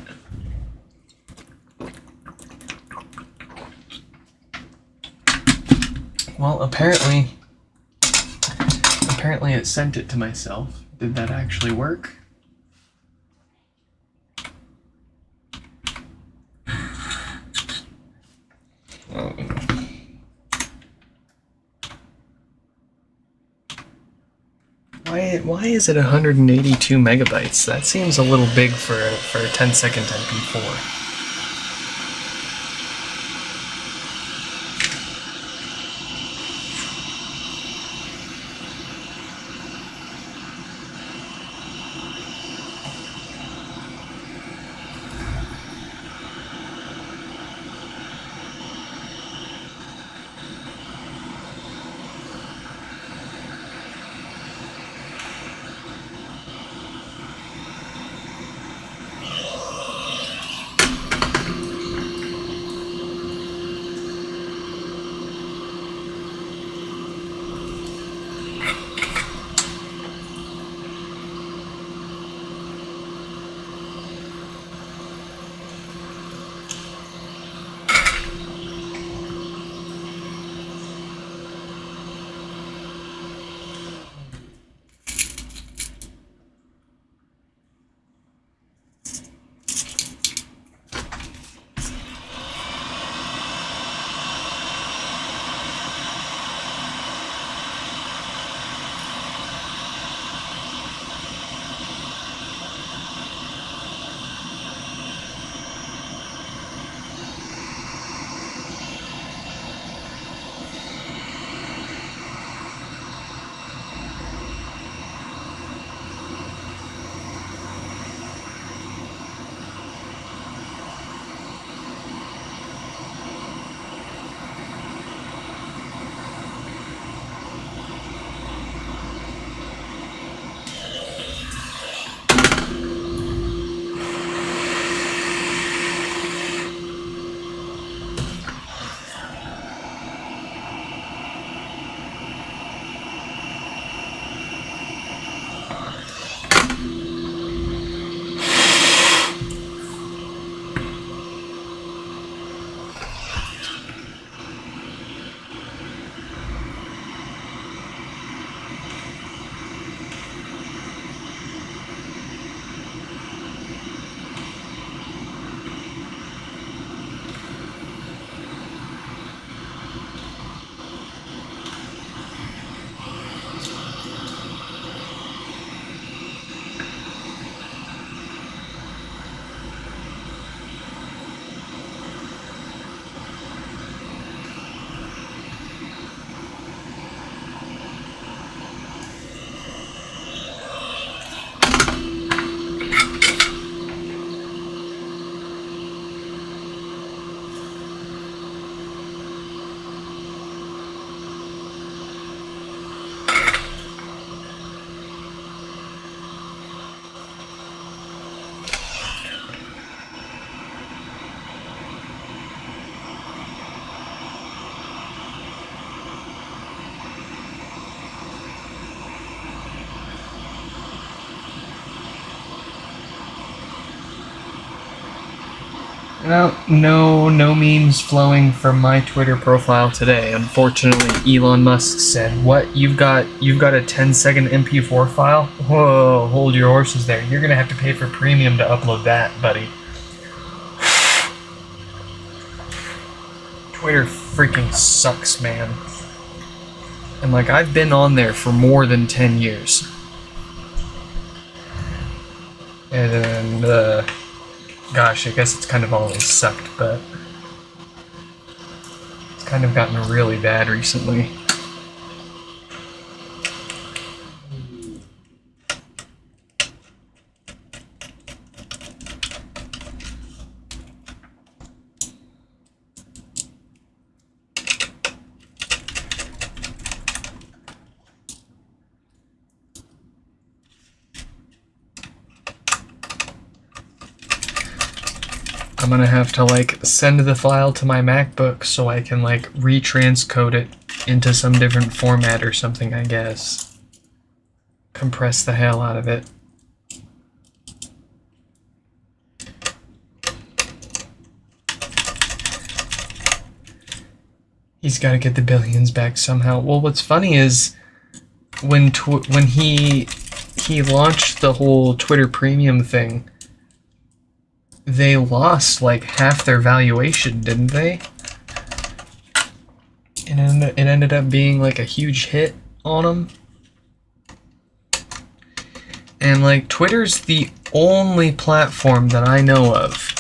Well, apparently it sent it to myself. Did that actually work? Why is it 182 megabytes? That seems a little big for a 10-second MP4. Well, no memes flowing from my Twitter profile today. Unfortunately, Elon Musk said, "What? You've got a 10-second MP4 file? Whoa, hold your horses there. You're gonna have to pay for premium to upload that, buddy." Twitter freaking sucks, man. And like, I've been on there for more than 10 years. And gosh, I guess it's kind of always sucked, but it's kind of gotten really bad recently. I'm gonna have to like send the file to my MacBook so I can like retranscode it into some different format or something, I guess. Compress the hell out of it. He's got to get the billions back somehow. Well, what's funny is when he launched the whole Twitter Premium thing, they lost like half their valuation, didn't they? And it ended up being like a huge hit on them. And like, Twitter's the only platform that I know of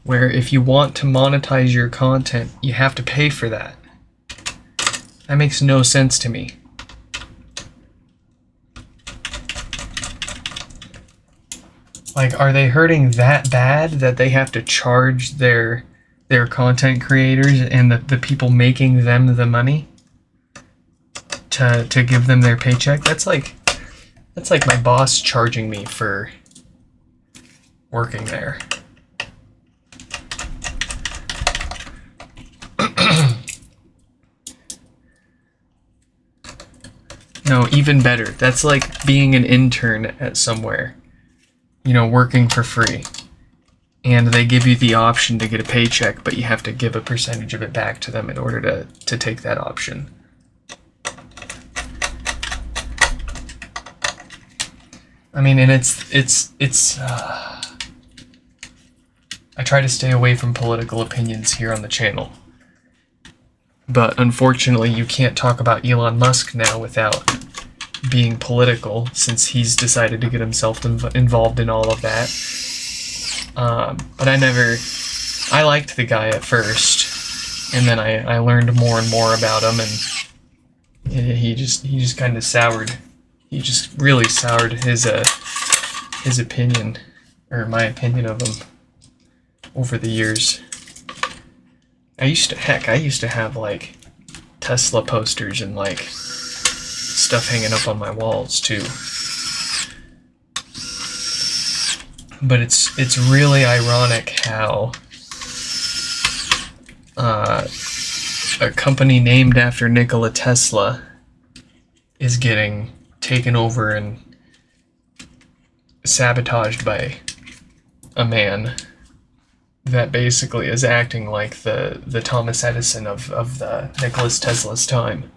where if you want to monetize your content, you have to pay for that. That makes no sense to me. Like, are they hurting that bad that they have to charge their content creators and the people making them the money to give them their paycheck? That's like my boss charging me for working there. No, even better. That's like being an intern at somewhere. You know, working for free. And they give you the option to get a paycheck, but you have to give a percentage of it back to them in order to take that option. I mean, and it's I try to stay away from political opinions here on the channel. But unfortunately, you can't talk about Elon Musk now without being political, since he's decided to get himself involved in all of that. But I liked the guy at first, and then I learned more and more about him, and he just kind of soured. He just really soured his opinion, or my opinion of him, over the years. I used to have like Tesla posters and like stuff hanging up on my walls too. But it's really ironic how a company named after Nikola Tesla is getting taken over and sabotaged by a man that basically is acting like the Thomas Edison of the Nikola Tesla's time.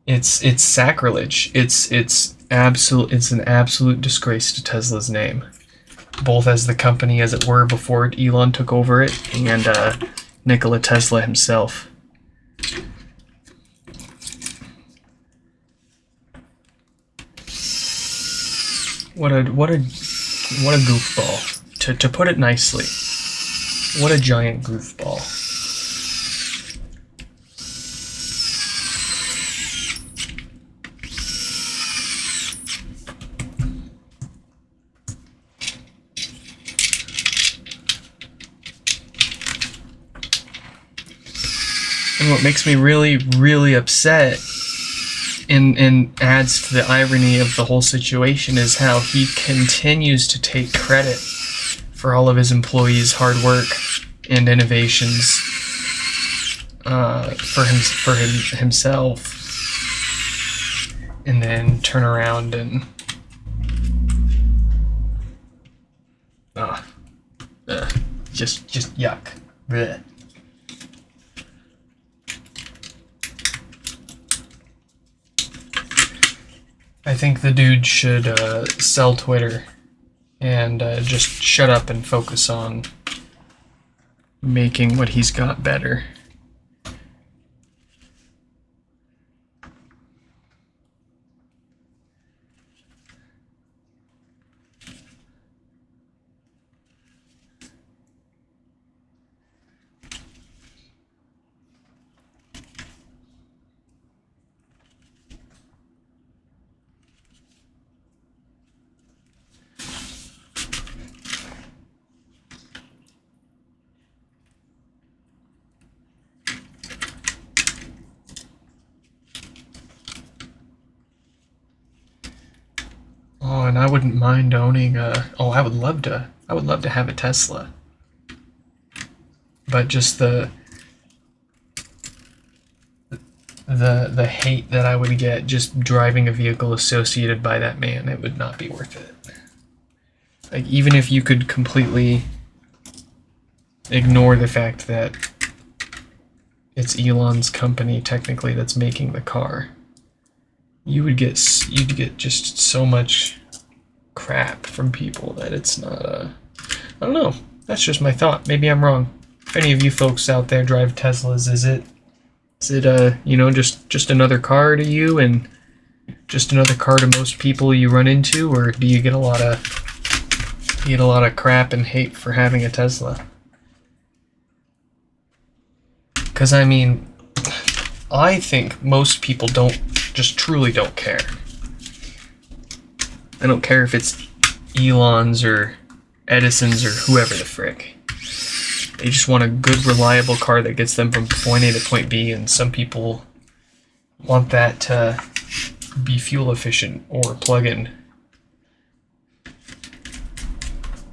It's sacrilege. It's an absolute disgrace to Tesla's name, both as the company as it were before Elon took over it, and Nikola Tesla himself. What a goofball. To put it nicely. What a giant goofball. And what makes me really, really upset and adds to the irony of the whole situation is how he continues to take credit for all of his employees' hard work and innovations for himself, and then turn around and just yuck. Blech. I think the dude should sell Twitter and just shut up and focus on making what he's got better. Oh, and I wouldn't mind owning I would love to have a Tesla. But just the hate that I would get just driving a vehicle associated by that man, it would not be worth it. Like, even if you could completely ignore the fact that it's Elon's company technically that's making the car, you'd get just so much crap from people that it's not I don't know. That's just my thought. Maybe I'm wrong. If any of you folks out there drive Teslas, is it just another car to you and just another car to most people you run into, or do you get a lot of crap and hate for having a Tesla? Because I mean, I think most people truly don't care. I don't care if it's Elon's or Edison's or whoever the frick. They just want a good, reliable car that gets them from point A to point B, and some people want that to be fuel efficient or plug-in.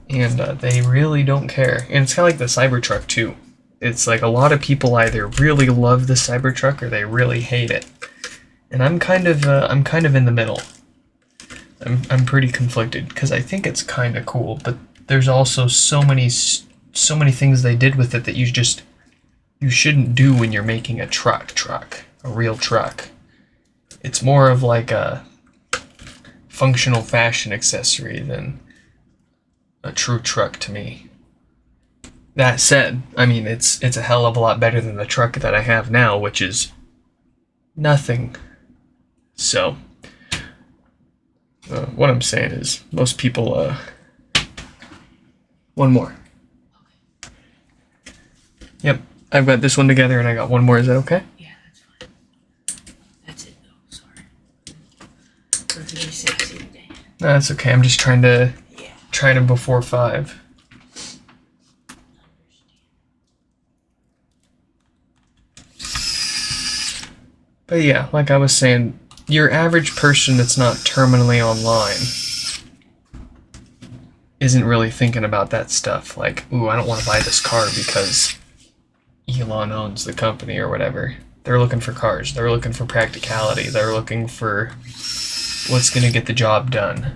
And they really don't care. And it's kind of like the Cybertruck too. It's like a lot of people either really love the Cybertruck or they really hate it. And I'm kind of in the middle. I'm pretty conflicted because I think it's kind of cool, but there's also so many things they did with it that you shouldn't do when you're making a a real truck. It's more of like a functional fashion accessory than a true truck to me. That said, I mean, it's a hell of a lot better than the truck that I have now, which is nothing. So, what I'm saying is, most people, one more. Yep, I've got this one together and I got one more. Is that okay? Yeah, that's fine. That's it, though. Sorry. We're to be sexy today. No, that's okay. I'm just trying to before 5. But yeah, like I was saying, your average person that's not terminally online isn't really thinking about that stuff. Like, ooh, I don't want to buy this car because Elon owns the company or whatever. They're looking for cars. They're looking for practicality. They're looking for what's going to get the job done.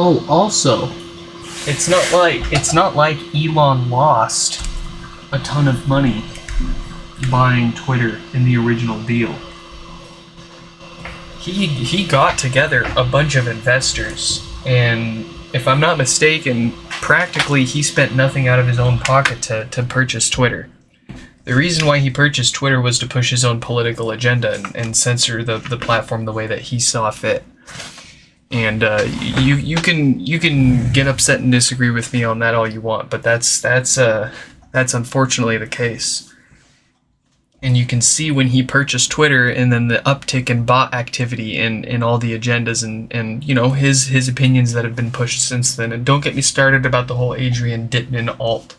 Oh, also, it's not like Elon lost a ton of money buying Twitter in the original deal. He got together a bunch of investors, and if I'm not mistaken, practically he spent nothing out of his own pocket to purchase Twitter. The reason why he purchased Twitter was to push his own political agenda and censor the platform the way that he saw fit. And you can get upset and disagree with me on that all you want, but that's unfortunately the case. And you can see when he purchased Twitter and then the uptick in bot activity and all the agendas and you know, his opinions that have been pushed since then. And don't get me started about the whole Adrian Dittman alt.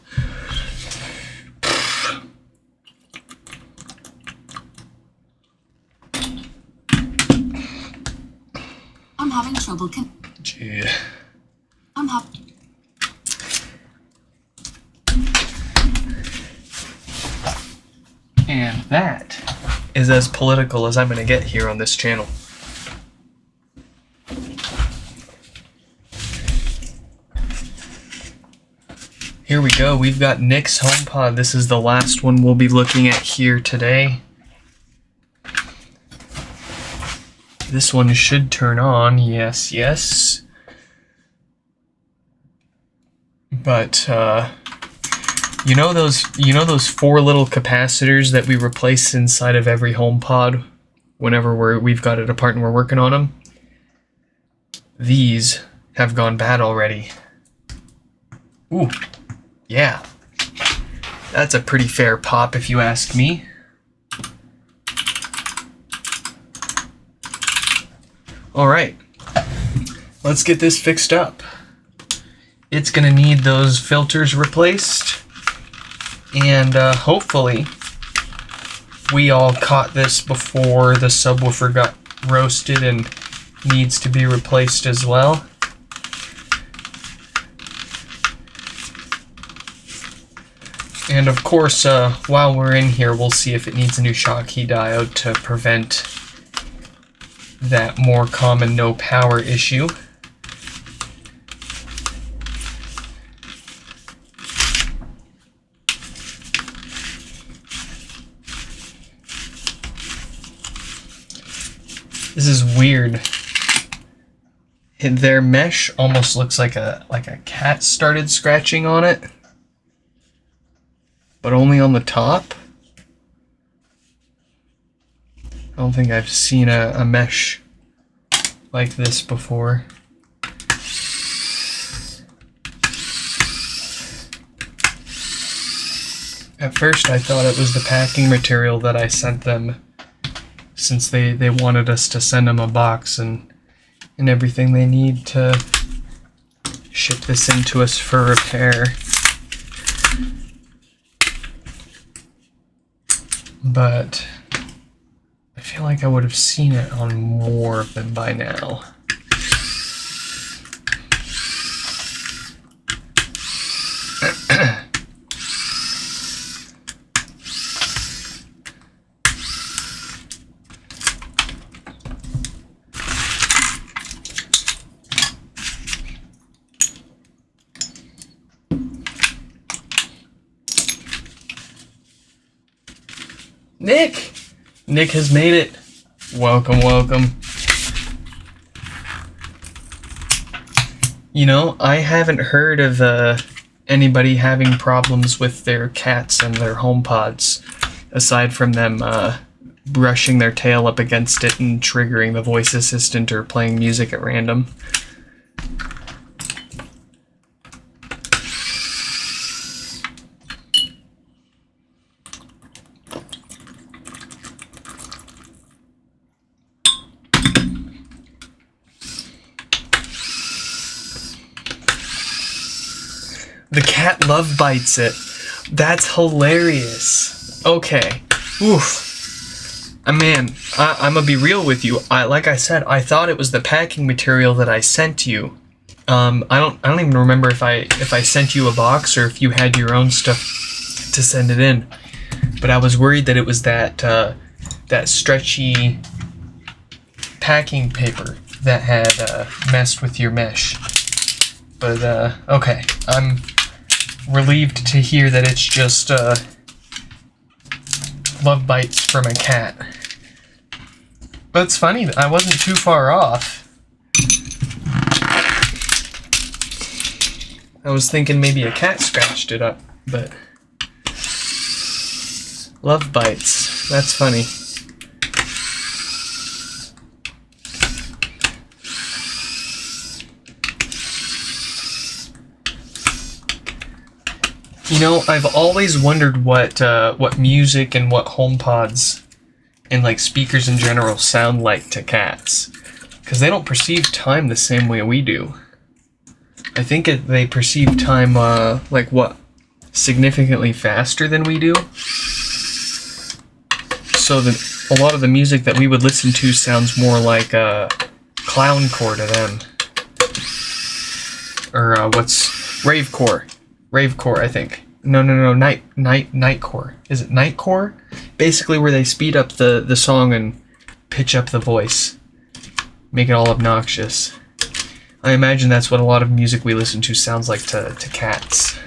I'm having trouble Gee. I'm having... And that is as political as I'm going to get here on this channel. Here we go. We've got Nick's HomePod. This is the last one we'll be looking at here today. This one should turn on. Yes, yes. But, you know those four little capacitors that we replace inside of every HomePod whenever we've got it apart and we're working on them? These have gone bad already. Ooh, yeah. That's a pretty fair pop if you ask me. Alright, let's get this fixed up. It's gonna need those filters replaced. And hopefully we all caught this before the subwoofer got roasted and needs to be replaced as well. And of course, while we're in here, we'll see if it needs a new Schottky diode to prevent that more common no power issue. This is weird. Their mesh almost looks like a cat started scratching on it, but only on the top. I don't think I've seen a mesh like this before. At first I thought it was the packing material that I sent them, since they wanted us to send them a box and everything they need to ship this into us for repair. But I feel like I would have seen it on more of them by now. Nick! Nick has made it. Welcome, welcome. You know, I haven't heard of anybody having problems with their cats and their HomePods, aside from them brushing their tail up against it and triggering the voice assistant or playing music at random. The cat love bites it. That's hilarious. Okay. Oof. Man, I'm gonna be real with you. Like I said, I thought it was the packing material that I sent you. I don't even remember if I sent you a box or if you had your own stuff to send it in. But I was worried that it was that stretchy packing paper that had messed with your mesh. But okay, I'm relieved to hear that it's just love bites from a cat. But it's funny, I wasn't too far off. I was thinking maybe a cat scratched it up, but love bites. That's funny. You I've always wondered what music and what HomePods and like speakers in general sound like to cats, because they don't perceive time the same way we do. I think they perceive time significantly faster than we do. So a lot of the music that we would listen to sounds more like clowncore to them, or what's ravecore, I think. No, nightcore. Is it nightcore? Basically, where they speed up the song and pitch up the voice, make it all obnoxious. I imagine that's what a lot of music we listen to sounds like to cats.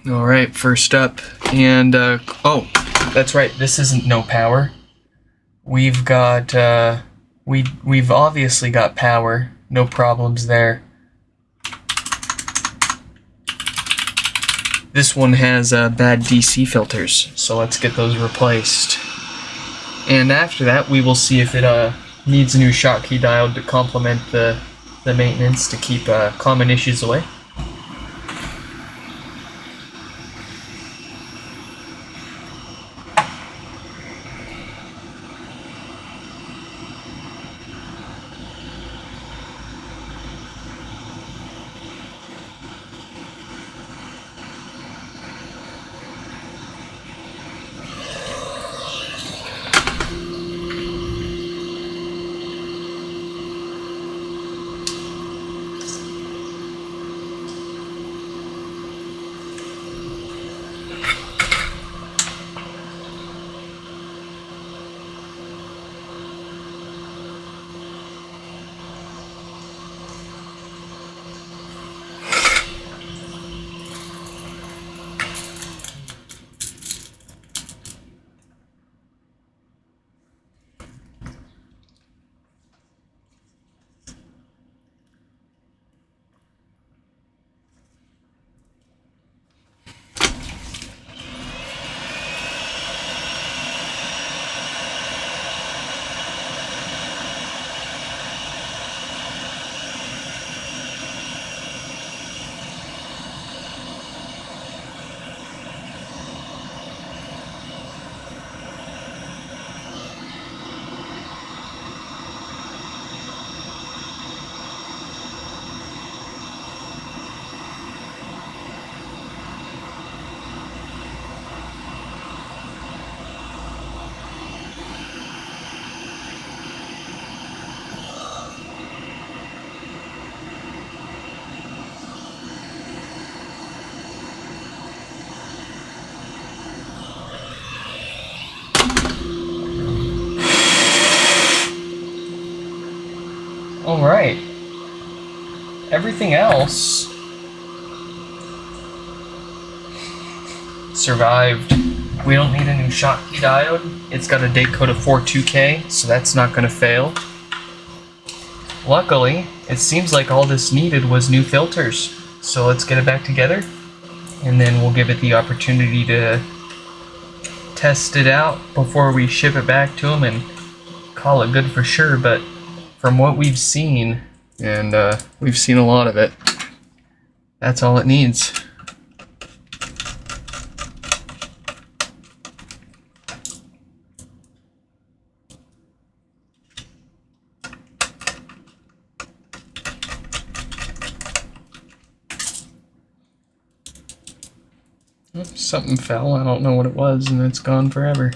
Alright, first up, and, oh, that's right, this isn't no power. We've got, we've obviously got power, no problems there. This one has, bad DC filters, so let's get those replaced. And after that, we will see if it, needs a new Schottky diode to complement the maintenance to keep, common issues away. Alright. Everything else survived. We don't need a new Schottky diode. It's got a date code of 42K, so that's not going to fail. Luckily, it seems like all this needed was new filters. So let's get it back together, and then we'll give it the opportunity to test it out before we ship it back to them and call it good for sure. But from what we've seen, and we've seen a lot of it, that's all it needs. Something fell. I don't know what it was, and it's gone forever.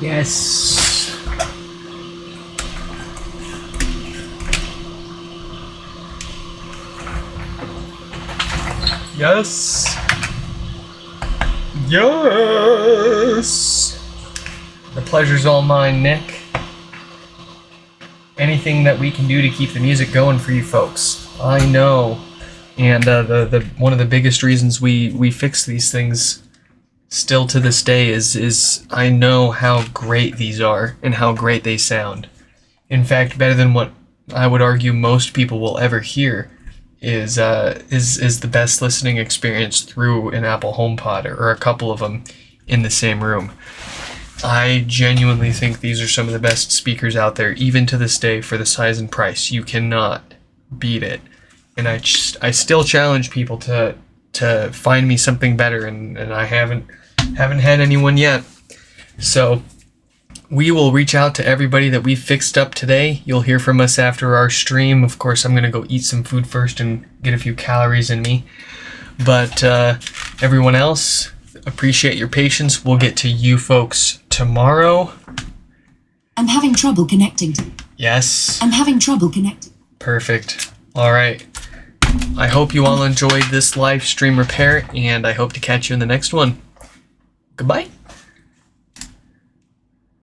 Yes. Yes. Yes. The pleasure's all mine, Nick. Anything that we can do to keep the music going for you folks. I know. And the one of the biggest reasons we fix these things still to this day is I know how great these are and how great they sound. In fact, better than what I would argue most people will ever hear is the best listening experience through an Apple HomePod or a couple of them in the same room. I genuinely think these are some of the best speakers out there, even to this day, for the size and price. You cannot beat it. And I still challenge people to find me something better, and I haven't had anyone yet. So we will reach out to everybody that we fixed up today. You'll hear from us after our stream. Of course, I'm going to go eat some food first and get a few calories in me. But everyone else, appreciate your patience. We'll get to you folks tomorrow. I'm having trouble connecting. Yes. I'm having trouble connecting. Perfect. All right. I hope you all enjoyed this live stream repair, and I hope to catch you in the next one. Goodbye.